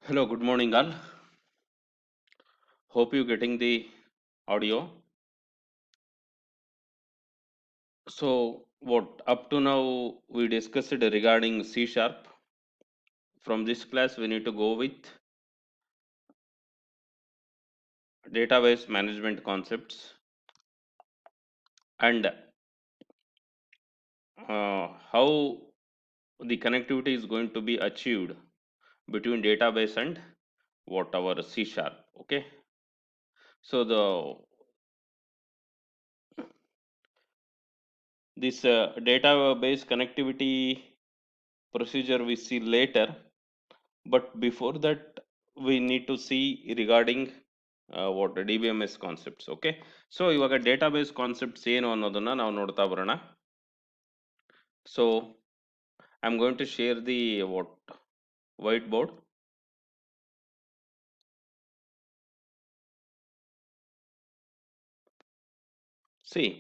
Hello, good morning, all. Hope you getting the audio. So, what up to now we discussed regarding C sharp. From this class, we need to go with database management concepts and how the connectivity is going to be achieved between database and what our C sharp. Okay. So this database connectivity procedure we see later. But before that, we need to see regarding what DBMS concepts. Okay, so ಇವಾಗ database concepts ಏನು ಅನ್ನೋದನ್ನ ನಾವು ನೋಡ್ತಾ ಬರೋಣ. So I'm going to share the what whiteboard. See,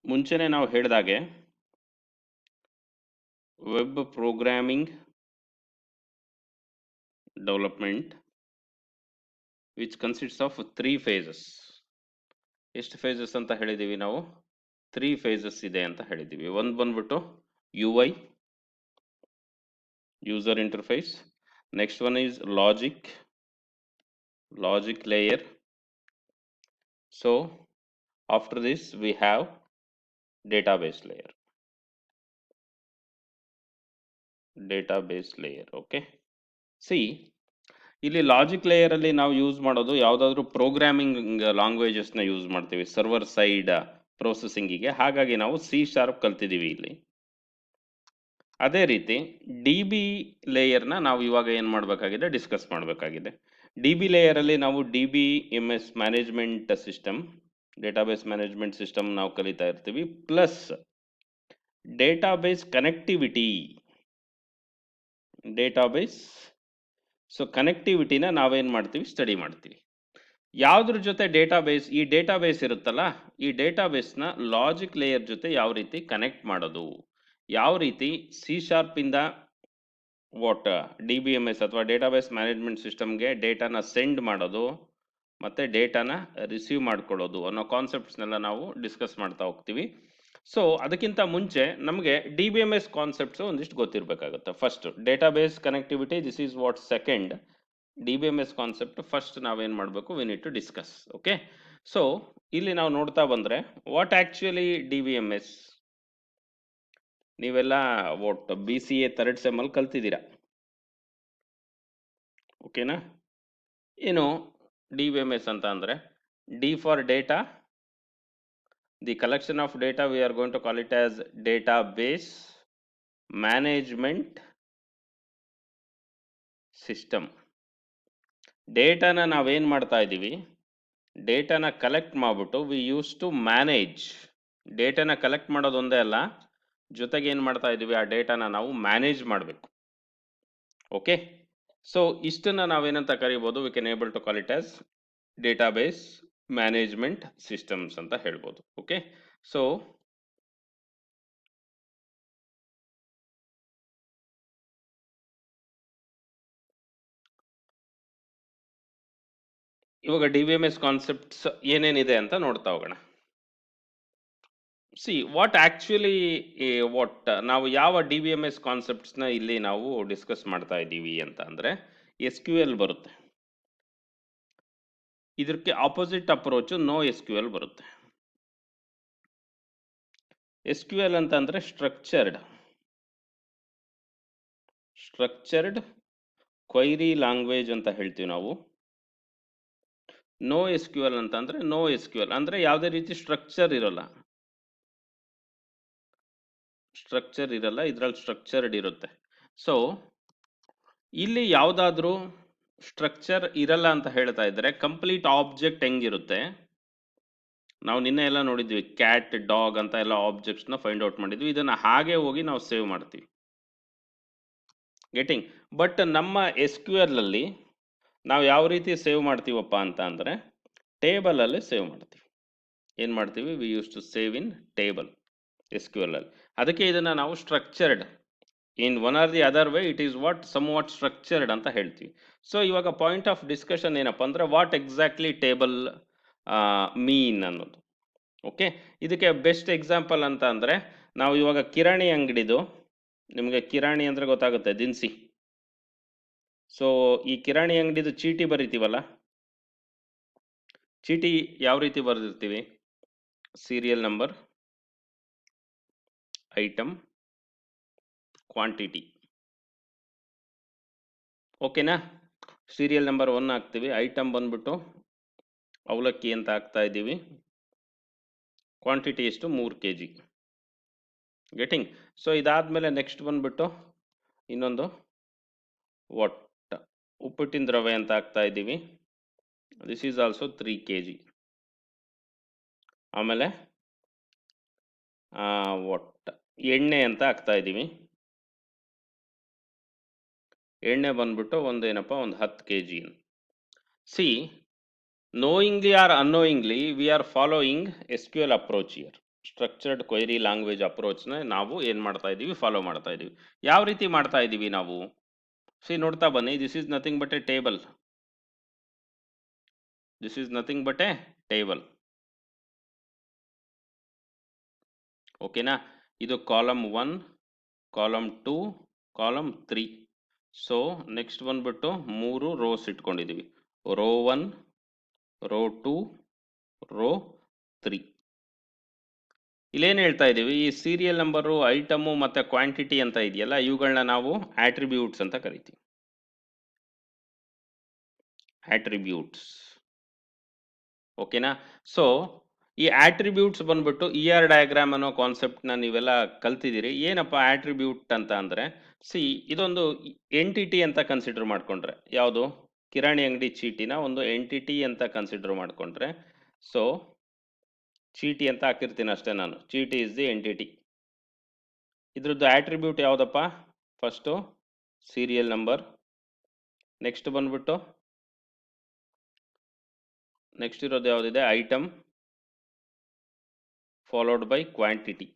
ಮುಂಚೆನೆ ನಾವು ಹೇಳಿದಾಗೆ web programming development which consists of 3 phases. ಎಷ್ಟು phases ಅಂತ ಹೇಳಿದೀವಿ ನಾವು? 3 phases ಇದೆ ಅಂತ ಹೇಳಿದೀವಿ. ಒಂದು ಬಂದ್ಬಿಟ್ಟು UI, user interface. Next one is logic layer. So after this we have database layer. Okay, see, ಇಲ್ಲಿ ಲಾಜಿಕ್ ಲೇಯರ್ ಅಲ್ಲಿ ನಾವು ಯೂಸ್ ಮಾಡೋದು ಯಾವುದಾದ್ರೂ ಪ್ರೋಗ್ರಾಮಿಂಗ್ ಲ್ಯಾಂಗ್ವೇಜಸ್ ನ ಯೂಸ್ ಮಾಡ್ತೀವಿ ಸರ್ವರ್ ಸೈಡ್ ಪ್ರೊಸೆಸಿಂಗಿಗೆ. ಹಾಗಾಗಿ ನಾವು ಸಿ ಶಾರ್ಪ್ ಕಲ್ತಿದೀವಿ ಇಲ್ಲಿ. ಅದೇ ರೀತಿ ಡಿ ಬಿ ಲೇಯರ್ನ ನಾವು ಇವಾಗ ಏನು ಮಾಡಬೇಕಾಗಿದೆ, ಡಿಸ್ಕಸ್ ಮಾಡಬೇಕಾಗಿದೆ. ಡಿ ಬಿ ಲೇಯರ್ ಅಲ್ಲಿ ನಾವು D B M S management system, database management system ನಾವು ಕಲಿತಾ ಇರ್ತೀವಿ. Plus database connectivity, database so ಕನೆಕ್ಟಿವಿಟಿನ ನಾವೇನು ಮಾಡ್ತೀವಿ, ಸ್ಟಡಿ ಮಾಡ್ತೀವಿ. ಯಾವುದ್ರ ಜೊತೆ ಡೇಟಾಬೇಸ್, ಈ ಡೇಟಾಬೇಸ್ ಇರುತ್ತಲ್ಲ, ಈ ಡೇಟಾಬೇಸ್ನ ಲಾಜಿಕ್ ಲೇಯರ್ ಜೊತೆ ಯಾವ ರೀತಿ ಕನೆಕ್ಟ್ ಮಾಡೋದು, ಯಾವ ರೀತಿ ಸಿ ಶಾರ್ಪಿಂದ what D B M S ಅಥವಾ ಡೇಟಾಬೇಸ್ ಮ್ಯಾನೇಜ್ಮೆಂಟ್ ಸಿಸ್ಟಮ್ಗೆ ಡೇಟಾನ ಸೆಂಡ್ ಮಾಡೋದು ಮತ್ತು ಡೇಟಾನ ರಿಸೀವ್ ಮಾಡ್ಕೊಳ್ಳೋದು ಅನ್ನೋ ಕಾನ್ಸೆಪ್ಟ್ಸ್ನೆಲ್ಲ ನಾವು ಡಿಸ್ಕಸ್ ಮಾಡ್ತಾ ಹೋಗ್ತೀವಿ. ಸೊ ಅದಕ್ಕಿಂತ ಮುಂಚೆ ನಮಗೆ D B M S concepts ಒಂದಿಷ್ಟು ಗೊತ್ತಿರಬೇಕಾಗುತ್ತೆ. First database connectivity, this is what second D B M S concept. First ನಾವೇನು ಮಾಡಬೇಕು, we need to discuss. Okay, so ಇಲ್ಲಿ ನಾವು ನೋಡ್ತಾ ಬಂದರೆ what actually D B M S, ನೀವೆಲ್ಲ what B C A third ಸೆಮ್ಮಲ್ಲಿ ಕಲ್ತಿದ್ದೀರಾ. ಓಕೆನಾ? ಏನು ಡಿ ಬಿ ಎಮ್ ಎಸ್ ಅಂತ ಅಂದರೆ, D for data, the collection of data we are going to call it as database management system. ಡೇಟಾನ ನಾವೇನು ಮಾಡ್ತಾ ಇದ್ದೀವಿ, ಡೇಟಾನ ಕಲೆಕ್ಟ್ ಮಾಡಿಬಿಟ್ಟು ವಿ ಯೂಸ್ ಟು ಮ್ಯಾನೇಜ್. ಡೇಟಾನ ಕಲೆಕ್ಟ್ ಮಾಡೋದು ಒಂದೇ ಅಲ್ಲ, ಜೊತೆಗೆ ಏನು ಮಾಡ್ತಾ ಇದ್ದೀವಿ, ಆ ಡೇಟಾನ ನಾವು ಮ್ಯಾನೇಜ್ ಮಾಡಬೇಕು. ಓಕೆ, ಸೊ ಇಷ್ಟನ್ನು ನಾವೇನಂತ ಕರಿಬೋದು, we can able to call it as database management systems ಅಂತ ಹೇಳ್ಬೋದು. ಓಕೆ, ಸೊ ಇವಾಗ D B M S concepts ಏನೇನಿದೆ ಅಂತ ನೋಡ್ತಾ ಹೋಗೋಣ. ಸಿ ವಾಟ್ ಆ್ಯಕ್ಚುಲಿ ವಾಟ್ ನಾವು ಯಾವ ಡಿ ಬಿ ಎಮ್ ಎಸ್ ಕಾನ್ಸೆಪ್ಟ್ಸ್ನ ಇಲ್ಲಿ ನಾವು ಡಿಸ್ಕಸ್ ಮಾಡ್ತಾ ಇದ್ದೀವಿ ಅಂತ ಅಂದರೆ, ಎಸ್ ಕ್ಯೂ ಎಲ್ ಬರುತ್ತೆ. ಇದಕ್ಕೆ opposite approach no S Q L ಬರುತ್ತೆ. ಎಸ್ ಕ್ಯೂ ಎಲ್ ಅಂತ ಅಂದರೆ ಸ್ಟ್ರಕ್ಚರ್ಡ್ ಕ್ವೈರಿ ಲ್ಯಾಂಗ್ವೇಜ್ ಅಂತ ಹೇಳ್ತೀವಿ ನಾವು. ನೋ ಎಸ್ ಕ್ಯೂ ಎಲ್ ಅಂತಂದರೆ, ನೋ ಎಸ್ ಕ್ಯೂ ಎಲ್ ಅಂದರೆ ಯಾವುದೇ ರೀತಿ ಸ್ಟ್ರಕ್ಚರ್ ಇರೋಲ್ಲ, ಇದರಲ್ಲಿ ಸ್ಟ್ರಕ್ಚರ್ಡ್ ಇರುತ್ತೆ. ಸೊ ಇಲ್ಲಿ ಯಾವುದಾದ್ರೂ ಸ್ಟ್ರಕ್ಚರ್ ಇರಲ್ಲ ಅಂತ ಹೇಳ್ತಾ ಇದ್ದಾರೆ. ಕಂಪ್ಲೀಟ್ ಆಬ್ಜೆಕ್ಟ್ ಹೆಂಗಿರುತ್ತೆ, ನಾವು ನಿನ್ನೆ ಎಲ್ಲ ನೋಡಿದ್ವಿ, ಕ್ಯಾಟ್, ಡಾಗ್ ಅಂತ ಎಲ್ಲ ಆಬ್ಜೆಕ್ಟ್ಸ್ನ ಫೈಂಡ್ ಔಟ್ ಮಾಡಿದ್ವಿ. ಇದನ್ನು ಹಾಗೆ ಹೋಗಿ ನಾವು ಸೇವ್ ಮಾಡ್ತೀವಿ, ಗೆಟಿಂಗ್. ಬಟ್ ನಮ್ಮ ಎಸ್ ಕ್ಯೂ ಎಲ್ ಅಲ್ಲಿ ನಾವು ಯಾವ ರೀತಿ ಸೇವ್ ಮಾಡ್ತೀವಪ್ಪ ಅಂತ ಅಂದರೆ, ಟೇಬಲಲ್ಲಿ ಸೇವ್ ಮಾಡ್ತೀವಿ. ಏನು ಮಾಡ್ತೀವಿ, we use to save in table S Q L ಅಲ್ಲಿ. ಅದಕ್ಕೆ ಇದನ್ನು ನಾವು structured in one or the other way it is what somewhat structured ಅಂತ ಹೇಳ್ತೀವಿ. ಸೊ ಇವಾಗ ಪಾಯಿಂಟ್ ಆಫ್ ಡಿಸ್ಕಷನ್ ಏನಪ್ಪ ಅಂದರೆ ವಾಟ್ ಎಕ್ಸಾಕ್ಟ್ಲಿ ಟೇಬಲ್ ಮೀನ್ ಅನ್ನೋದು. ಓಕೆ, ಇದಕ್ಕೆ ಬೆಸ್ಟ್ ಎಕ್ಸಾಂಪಲ್ ಅಂತ ಅಂದರೆ ನಾವು ಇವಾಗ ಕಿರಾಣಿ ಅಂಗಡಿದು, ನಿಮಗೆ ಕಿರಾಣಿ ಅಂದರೆ ಗೊತ್ತಾಗುತ್ತೆ, ದಿನಸಿ. ಸೊ ಈ ಕಿರಾಣಿ ಅಂಗಡಿದು ಚೀಟಿ ಬರಿತೀವಲ್ಲ, ಚೀಟಿ ಯಾವ ರೀತಿ ಬರೆದಿರ್ತೀವಿ? Serial number, item, quantity. ಓಕೆನಾ? ಸೀರಿಯಲ್ ನಂಬರ್ 1 ಹಾಕ್ತೀವಿ, ಐಟಮ್ ಬಂದ್ಬಿಟ್ಟು ಅವಲಕ್ಕಿ ಅಂತ ಹಾಕ್ತಾ ಇದ್ದೀವಿ, ಕ್ವಾಂಟಿಟಿ ಎಷ್ಟು 3 kg. ಗೆಟಿಂಗ್? ಸೊ ಇದಾದಮೇಲೆ ನೆಕ್ಸ್ಟ್ ಬಂದ್ಬಿಟ್ಟು ಇನ್ನೊಂದು ಒಟ್ಟ ಉಪ್ಪಿಟ್ಟಿನ ರವೆ ಅಂತ ಹಾಕ್ತಾ ಇದ್ದೀವಿ, ದಿಸ್ ಈಸ್ ಆಲ್ಸೋ 3 kg. ಆಮೇಲೆ ಒಟ್ಟ ಎಣ್ಣೆ ಅಂತ ಹಾಕ್ತಾ ಇದ್ದೀವಿ, ಎಣ್ಣೆ ಬಂದ್ಬಿಟ್ಟು ಒಂದೇನಪ್ಪ ಒಂದು 10 kg. See, knowingly or unknowingly we are following SQL approach here. Structured query language ಅಪ್ರೋಚ್ನ ನಾವು ಏನು ಮಾಡ್ತಾ ಇದ್ದೀವಿ? ಫಾಲೋ ಮಾಡ್ತಾ ಇದ್ದೀವಿ. ಯಾವ ರೀತಿ ಮಾಡ್ತಾ ಇದ್ದೀವಿ ನಾವು? ಸಿ, ನೋಡ್ತಾ ಬನ್ನಿ, this is nothing but A table. This is nothing but A table. ಓಕೆನಾ? ಇದು column 1, column 2, column 3. So next ಬಂದ್ಬಿಟ್ಟು 3 ರೋಸ್ ಇಟ್ಕೊಂಡಿದ್ದೀವಿ, ರೋ 1, ರೋ 2, ರೋ 3. ಇಲ್ಲೇನು ಹೇಳ್ತಾ ಇದ್ದೀವಿ? ಈ ಸೀರಿಯಲ್ ನಂಬರು, ಐಟಮು ಮತ್ತು ಕ್ವಾಂಟಿಟಿ ಅಂತ ಇದೆಯಲ್ಲ, ಇವುಗಳನ್ನ ನಾವು ಆಟ್ರಿಬ್ಯೂಟ್ಸ್ ಅಂತ ಕರಿತೀವಿ. ಆಟ್ರಿಬ್ಯೂಟ್ಸ್. ಓಕೆನಾ? ಸೊ ಈ ಆಟ್ರಿಬ್ಯೂಟ್ಸ್ ಬಂದ್ಬಿಟ್ಟು ER ಡಯಾಗ್ರಾಮ್ ಅನ್ನೋ ಕಾನ್ಸೆಪ್ಟ್ನ ನೀವೆಲ್ಲ ಕಲ್ತಿದ್ದೀರಿ. ಏನಪ್ಪ ಆಟ್ರಿಬ್ಯೂಟ್ ಅಂತ ಅಂದರೆ, ಸಿ, ಇದೊಂದು ಎಂಟಿಟಿ ಅಂತ ಕನ್ಸಿಡರ್ ಮಾಡಿಕೊಂಡ್ರೆ, ಯಾವುದು? ಕಿರಾಣಿ ಅಂಗಡಿ ಚೀಟಿನ ಒಂದು ಎಂಟಿಟಿ ಅಂತ ಕನ್ಸಿಡರ್ ಮಾಡಿಕೊಂಡ್ರೆ, ಸೊ ಚೀಟಿ ಅಂತ ಹಾಕಿರ್ತೀನಿ ಅಷ್ಟೇ ನಾನು, ಚೀಟಿ ಇಸ್ ದಿ ಎಂಟಿಟಿ. ಇದ್ರದ್ದು ಆಟ್ರಿಬ್ಯೂಟ್ ಯಾವುದಪ್ಪ? ಫಸ್ಟು ಸೀರಿಯಲ್ ನಂಬರ್, ನೆಕ್ಸ್ಟ್ ಬಂದ್ಬಿಟ್ಟು ನೆಕ್ಸ್ಟ್ ಇರೋದು ಯಾವುದಿದೆ? Item, followed by quantity.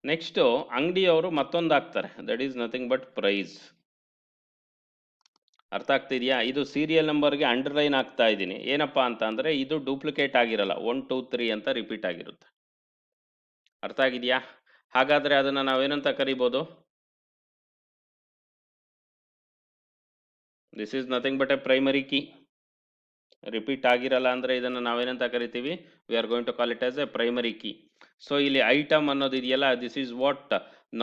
Next ಅಂಗಡಿಯವರು ಮತ್ತೊಂದು ಹಾಕ್ತಾರೆ, that is nothing but price. ಅರ್ಥ ಆಗ್ತಿದೆಯಾ? ಇದು ಸೀರಿಯಲ್ ನಂಬರ್ಗೆ ಅಂಡರ್ಲೈನ್ ಆಗ್ತಾ ಇದ್ದೀನಿ. ಏನಪ್ಪ ಅಂತ ಅಂದರೆ ಇದು ಡೂಪ್ಲಿಕೇಟ್ ಆಗಿರಲ್ಲ, 1 2 3 ಅಂತ ರಿಪೀಟ್ ಆಗಿರುತ್ತೆ. ಅರ್ಥ ಆಗಿದೆಯಾ? ಹಾಗಾದರೆ ಅದನ್ನು ನಾವೇನಂತ ಕರಿಬೋದು? This is nothing but a primary key. Repeat ಆಗಿರಲ್ಲ ಅಂದರೆ ಇದನ್ನು ನಾವೇನಂತ ಕರಿತೀವಿ? We are going to call it as a primary key. So ಇಲ್ಲಿ ಐಟಮ್ ಅನ್ನೋದು ಇದೆಯಲ್ಲ, ದಿಸ್ ಈಸ್ ವಾಟ್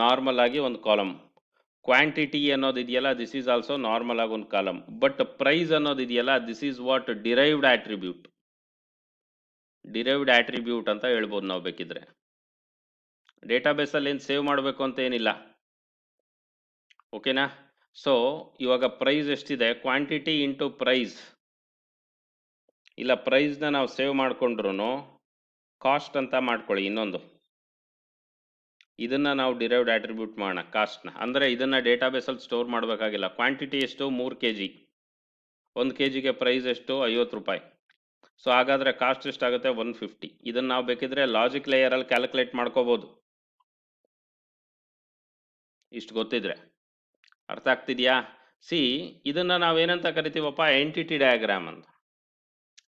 ನಾರ್ಮಲ್ ಆಗಿ ಒಂದು ಕಾಲಮ್. ಕ್ವಾಂಟಿಟಿ ಅನ್ನೋದು ಇದೆಯಲ್ಲ, ದಿಸ್ ಈಸ್ ಆಲ್ಸೋ ನಾರ್ಮಲ್ ಆಗಿ ಒಂದು ಕಾಲಮ್. ಬಟ್ ಪ್ರೈಸ್ ಅನ್ನೋದು ಇದೆಯಲ್ಲ, this is what derived attribute. Derived attribute ಅಂತ ಹೇಳ್ಬೋದು ನಾವು ಬೇಕಿದ್ರೆ. ಡೇಟಾಬೇಸಲ್ಲಿ ಏನು ಸೇವ್ ಮಾಡಬೇಕು ಅಂತ ಏನಿಲ್ಲ. ಓಕೆನಾ? ಸೊ ಇವಾಗ ಪ್ರೈಸ್ ಎಷ್ಟಿದೆ? Quantity into price. ಇಲ್ಲ, ಪ್ರೈಸ್ನ ನಾವು ಸೇವ್ ಮಾಡಿಕೊಂಡ್ರು ಕಾಸ್ಟ್ ಅಂತ ಮಾಡ್ಕೊಳ್ಳಿ ಇನ್ನೊಂದು. ಇದನ್ನು ನಾವು ಡಿರೈವ್ಡ್ ಆಟ್ರಿಬ್ಯೂಟ್ ಮಾಡೋಣ, ಕಾಸ್ಟ್ನ. ಅಂದರೆ ಇದನ್ನು ಡೇಟಾಬೇಸಲ್ಲಿ ಸ್ಟೋರ್ ಮಾಡಬೇಕಾಗಿಲ್ಲ. ಕ್ವಾಂಟಿಟಿ ಎಷ್ಟು? 3 kg. 1 kgಗೆ ಪ್ರೈಸ್ ಎಷ್ಟು? 50 ರೂಪಾಯಿ. ಸೊ ಹಾಗಾದರೆ ಕಾಸ್ಟ್ ಎಷ್ಟಾಗುತ್ತೆ? 150. ಇದನ್ನು ನಾವು ಬೇಕಿದ್ರೆ ಲಾಜಿಕ್ ಲೇಯರಲ್ಲಿ ಕ್ಯಾಲ್ಕುಲೇಟ್ ಮಾಡ್ಕೋಬೋದು, ಇಷ್ಟು ಗೊತ್ತಿದ್ರೆ. ಅರ್ಥ ಆಗ್ತಿದೆಯಾ? ಸಿ, ಇದನ್ನು ನಾವೇನಂತ ಕರಿತೀವಪ್ಪ? ಎಂಟಿಟಿ ಡಯಾಗ್ರಾಮ್ ಅಂತ.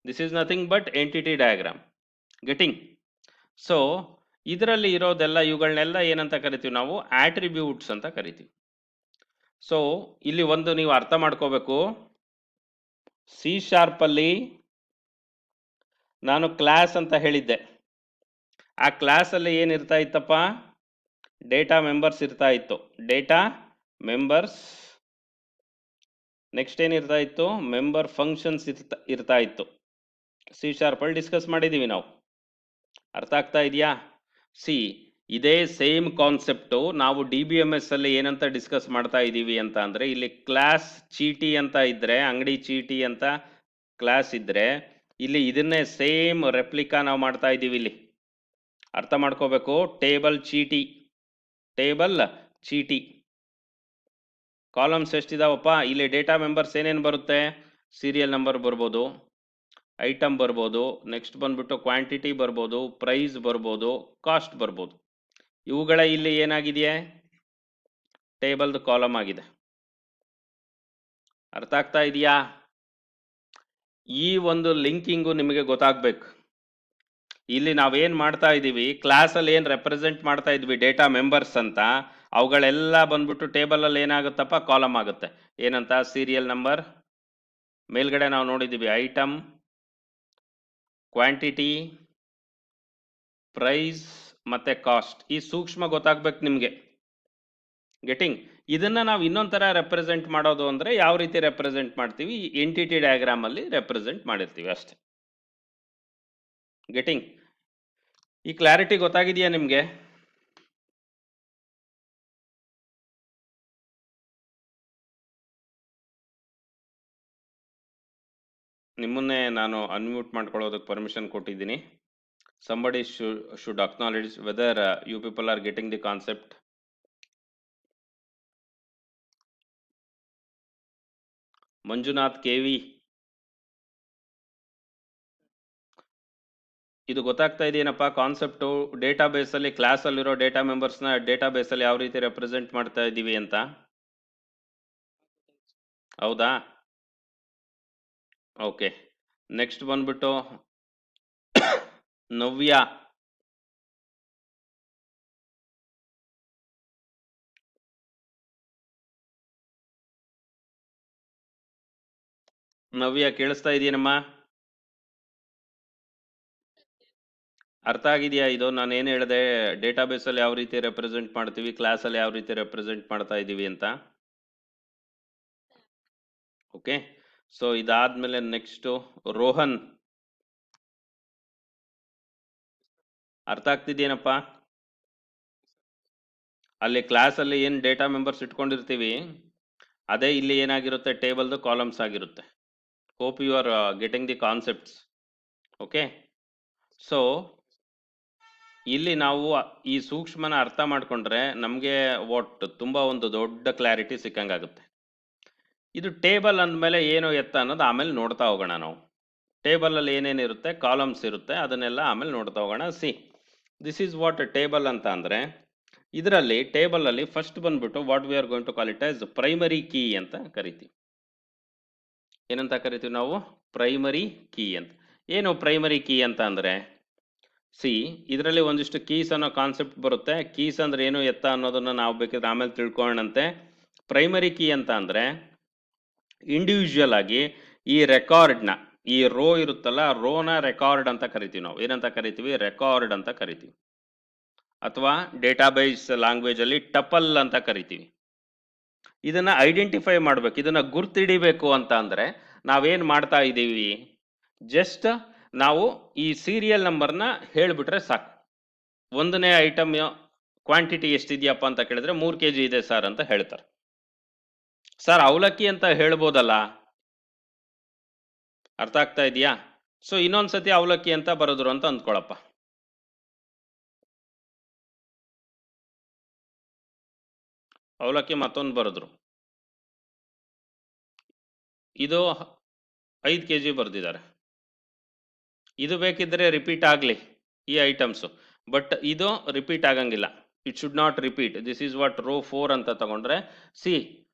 This is nothing but entity diagram. Getting? So ಇದರಲ್ಲಿ ಇರೋದೆಲ್ಲ, ಇವುಗಳನ್ನೆಲ್ಲ ಏನಂತ ಕರಿತೀವಿ ನಾವು? ಆಟ್ರಿಬ್ಯೂಟ್ಸ್ ಅಂತ ಕರಿತೀವಿ. ಸೊ ಇಲ್ಲಿ ಒಂದು ನೀವು ಅರ್ಥ ಮಾಡ್ಕೋಬೇಕು, C#ಅಲ್ಲಿ ನಾನು ಕ್ಲಾಸ್ ಅಂತ ಹೇಳಿದ್ದೆ. ಆ ಕ್ಲಾಸಲ್ಲಿ ಏನಿರ್ತಾ ಇತ್ತಪ್ಪ? ಡೇಟಾ ಮೆಂಬರ್ಸ್ ಇರ್ತಾ ಇತ್ತು. Data members. ನೆಕ್ಸ್ಟ್ ಏನಿರ್ತಾ ಇತ್ತು? ಮೆಂಬರ್ ಫಂಕ್ಷನ್ಸ್ ಇರ್ತಾ ಇತ್ತು. C#ಅಲ್ಲಿ ಡಿಸ್ಕಸ್ ಮಾಡಿದ್ದೀವಿ ನಾವು. ಅರ್ಥ ಆಗ್ತಾ ಇದೆಯಾ? ಸಿ, ಇದೇ ಸೇಮ್ ಕಾನ್ಸೆಪ್ಟು ನಾವು DBMS ಅಲ್ಲಿ ಏನಂತ ಡಿಸ್ಕಸ್ ಮಾಡ್ತಾ ಇದ್ದೀವಿ ಅಂತ ಅಂದರೆ, ಇಲ್ಲಿ ಕ್ಲಾಸ್ ಚೀಟಿ ಅಂತ ಇದ್ದರೆ, ಅಂಗಡಿ ಚೀಟಿ ಅಂತ ಕ್ಲಾಸ್ ಇದ್ದರೆ, ಇಲ್ಲಿ ಇದನ್ನೇ ಸೇಮ್ ರೆಪ್ಲಿಕಾ ನಾವು ಮಾಡ್ತಾ ಇದ್ದೀವಿ. ಇಲ್ಲಿ ಅರ್ಥ ಮಾಡ್ಕೋಬೇಕು. ಟೇಬಲ್ ಚೀಟಿ, ಟೇಬಲ್ ಚೀಟಿ. ಕಾಲಮ್ಸ್ ಎಷ್ಟಿದಾವಪ್ಪ? ಇಲ್ಲಿ ಡೇಟಾ ಮೆಂಬರ್ಸ್ ಏನೇನು ಬರುತ್ತೆ? ಸೀರಿಯಲ್ ನಂಬರ್ ಬರ್ಬೋದು, ಐಟಮ್ ಬರ್ಬೋದು, ನೆಕ್ಸ್ಟ್ ಬಂದ್ಬಿಟ್ಟು ಕ್ವಾಂಟಿಟಿ ಬರ್ಬೋದು, ಪ್ರೈಸ್ ಬರ್ಬೋದು, ಕಾಸ್ಟ್ ಬರ್ಬೋದು. ಇವುಗಳ ಇಲ್ಲಿ ಏನಾಗಿದೆಯೇ, ಟೇಬಲ್ದು ಕಾಲಮ್ ಆಗಿದೆ. ಅರ್ಥ ಆಗ್ತಾ ಇದೆಯಾ? ಈ ಒಂದು ಲಿಂಕಿಂಗು ನಿಮಗೆ ಗೊತ್ತಾಗಬೇಕು. ಇಲ್ಲಿ ನಾವೇನು ಮಾಡ್ತಾ ಇದ್ದೀವಿ, ಕ್ಲಾಸಲ್ಲಿ ಏನು ರೆಪ್ರೆಸೆಂಟ್ ಮಾಡ್ತಾ ಇದ್ವಿ ಡೇಟಾ ಮೆಂಬರ್ಸ್ ಅಂತ, ಅವುಗಳೆಲ್ಲ ಬಂದ್ಬಿಟ್ಟು ಟೇಬಲಲ್ಲಿ ಏನಾಗುತ್ತಪ್ಪ, ಕಾಲಮ್ ಆಗುತ್ತೆ. ಏನಂತ, ಸೀರಿಯಲ್ ನಂಬರ್, ಮೇಲ್ಗಡೆ ನಾವು ನೋಡಿದ್ದೀವಿ ಐಟಮ್, ಕ್ವಾಂಟಿಟಿ, ಪ್ರೈಸ್ ಮತ್ತು ಕಾಸ್ಟ್. ಈ ಸೂಕ್ಷ್ಮ ಗೊತ್ತಾಗ್ಬೇಕು ನಿಮಗೆ. ಗೆಟಿಂಗ್? ಇದನ್ನು ನಾವು ಇನ್ನೊಂದು ಥರ ರೆಪ್ರೆಸೆಂಟ್ ಮಾಡೋದು ಅಂದರೆ ಯಾವ ರೀತಿ ರೆಪ್ರೆಸೆಂಟ್ ಮಾಡ್ತೀವಿ, ಎಂಟಿಟಿ ಡಯಾಗ್ರಾಮಲ್ಲಿ ರೆಪ್ರೆಸೆಂಟ್ ಮಾಡಿರ್ತೀವಿ ಅಷ್ಟೇ. ಗೆಟಿಂಗ್? ಈ ಕ್ಲಾರಿಟಿ ಗೊತ್ತಾಗಿದೆಯಾ ನಿಮಗೆ? ನಿಮ್ಮನ್ನೇ ನಾನು ಅನ್ಮ್ಯೂಟ್ ಮಾಡ್ಕೊಳ್ಳೋದಕ್ಕೆ ಪರ್ಮಿಷನ್ ಕೊಟ್ಟಿದ್ದೀನಿ. Somebody should acknowledge whether you people are getting the concept. Manjunath KV, ಇದು ಗೊತ್ತಾಗ್ತಾ ಇದೆಯೇನಪ್ಪ ಕಾನ್ಸೆಪ್ಟು? ಡೇಟಾಬೇಸಲ್ಲಿ ಕ್ಲಾಸಲ್ಲಿರೋ ಡೇಟಾ ಮೆಂಬರ್ಸ್ನ ಡೇಟಾಬೇಸಲ್ಲಿ ಯಾವ ರೀತಿ ರೆಪ್ರೆಸೆಂಟ್ ಮಾಡ್ತಾ ಇದ್ದೀವಿ ಅಂತ. ಹೌದಾ? ಓಕೆ. ನೆಕ್ಸ್ಟ್ ಬಂದ್ಬಿಟ್ಟು ನವ್ಯ. ನವ್ಯ ಕೇಳಿಸ್ತಾ ಇದೆಯೇನಮ್ಮ? ಅರ್ಥ ಆಗಿದೆಯಾ ಇದು ನಾನು ಏನು ಹೇಳಿದೆ? ಡೇಟಾಬೇಸಲ್ಲಿ ಯಾವ ರೀತಿ ರೆಪ್ರೆಸೆಂಟ್ ಮಾಡ್ತೀವಿ, ಕ್ಲಾಸಲ್ಲಿ ಯಾವ ರೀತಿ ರೆಪ್ರೆಸೆಂಟ್ ಮಾಡ್ತಾ ಇದ್ದೀವಿ ಅಂತ. ಓಕೆ. ಸೊ ಇದಾದ್ಮೇಲೆ ನೆಕ್ಸ್ಟು ರೋಹನ್. ಅರ್ಥ ಆಗ್ತಿದೆಯೇನಪ್ಪ? ಅಲ್ಲಿ ಕ್ಲಾಸಲ್ಲಿ ಏನು ಡೇಟಾ ಮೆಂಬರ್ಸ್ ಇಟ್ಕೊಂಡಿರ್ತೀವಿ ಅದೇ ಇಲ್ಲಿ ಏನಾಗಿರುತ್ತೆ, ಟೇಬಲ್ದು ಕಾಲಮ್ಸ್ ಆಗಿರುತ್ತೆ. Hope you are getting the concepts. Okay. So ಇಲ್ಲಿ ನಾವು ಈ ಸೂಕ್ಷ್ಮನ ಅರ್ಥ ಮಾಡ್ಕೊಂಡ್ರೆ ನಮಗೆ ತುಂಬ ಒಂದು ದೊಡ್ಡ ಕ್ಲಾರಿಟಿ ಸಿಕ್ಕಂಗಾಗುತ್ತೆ. ಇದು ಟೇಬಲ್ ಅಂದಮೇಲೆ ಏನು ಎತ್ತ ಅನ್ನೋದು ಆಮೇಲೆ ನೋಡ್ತಾ ಹೋಗೋಣ ನಾವು. ಟೇಬಲಲ್ಲಿ ಏನೇನಿರುತ್ತೆ, ಕಾಲಮ್ಸ್ ಇರುತ್ತೆ, ಅದನ್ನೆಲ್ಲ ಆಮೇಲೆ ನೋಡ್ತಾ ಹೋಗೋಣ. ದಿಸ್ ಈಸ್ ವಾಟ್ ಟೇಬಲ್ ಅಂತ ಅಂದರೆ, ಇದರಲ್ಲಿ ಟೇಬಲಲ್ಲಿ ಫಸ್ಟ್ ಬಂದ್ಬಿಟ್ಟು what we are going to call it as primary key ಅಂತ ಕರಿತೀವಿ. ಏನಂತ ಕರಿತೀವಿ ನಾವು? ಪ್ರೈಮರಿ ಕೀ ಅಂತ. ಏನು ಪ್ರೈಮರಿ ಕೀ ಅಂತ ಅಂದರೆ, ಇದರಲ್ಲಿ ಒಂದಿಷ್ಟು ಕೀಸ್ ಅನ್ನೋ ಕಾನ್ಸೆಪ್ಟ್ ಬರುತ್ತೆ. ಕೀಸ್ ಅಂದ್ರೆ ಏನು ಎತ್ತ ಅನ್ನೋದನ್ನು ನಾವು ಬೇಕಿದ್ರೆ ಆಮೇಲೆ ತಿಳ್ಕೊಳ್ಳೋಣಂತೆ. ಪ್ರೈಮರಿ ಕೀ ಅಂತ ಅಂದರೆ ಇಂಡಿವಿಜುವಲ್ ಆಗಿ ಈ ರೆಕಾರ್ಡ್ನ, ಈ ರೋ ಇರುತ್ತಲ್ಲ, ರೋನ ರೆಕಾರ್ಡ್ ಅಂತ ಕರಿತೀವಿ ನಾವು. ಏನಂತ ಕರಿತೀವಿ? ರೆಕಾರ್ಡ್ ಅಂತ ಕರಿತೀವಿ. ಅಥವಾ ಡೇಟಾಬೇಸ್ ಲ್ಯಾಂಗ್ವೇಜಲ್ಲಿ ಟಪಲ್ ಅಂತ ಕರಿತೀವಿ. ಇದನ್ನ ಐಡೆಂಟಿಫೈ ಮಾಡಬೇಕು, ಇದನ್ನ ಗುರ್ತಿಡಿಬೇಕು ಅಂತ ಅಂದರೆ ನಾವೇನು ಮಾಡ್ತಾ ಇದ್ದೀವಿ, ಜಸ್ಟ್ ನಾವು ಈ ಸೀರಿಯಲ್ ನಂಬರ್ನ ಹೇಳಿಬಿಟ್ರೆ ಸಾಕು. 1ನೇ ಐಟಮ್ ಕ್ವಾಂಟಿಟಿ ಎಷ್ಟಿದೆಯಪ್ಪ ಅಂತ ಕೇಳಿದ್ರೆ 3 kg ಇದೆ ಸರ್ ಅಂತ ಹೇಳ್ತಾರೆ. ಸರ್ ಅವಲಕ್ಕಿ ಅಂತ ಹೇಳ್ಬೋದಲ್ಲ? ಅರ್ಥ ಆಗ್ತಾ ಇದೆಯಾ? ಸೊ ಇನ್ನೊಂದ್ಸತಿ ಅವಲಕ್ಕಿ ಅಂತ ಬರೋದ್ರು ಅಂತ ಅಂದ್ಕೊಳಪ್ಪ. ಅವಲಕ್ಕಿ ಮತ್ತೊಂದು ಬರೆದ್ರು, ಇದು 5 kg ಬರೆದಿದ್ದಾರೆ. ಇದು ಬೇಕಿದ್ರೆ ರಿಪೀಟ್ ಆಗಲಿ ಈ ಐಟಮ್ಸು, ಬಟ್ ಇದು ರಿಪೀಟ್ ಆಗಂಗಿಲ್ಲ. It should not repeat. This is what row 4 ಅಂತ ತಗೊಂಡ್ರೆ,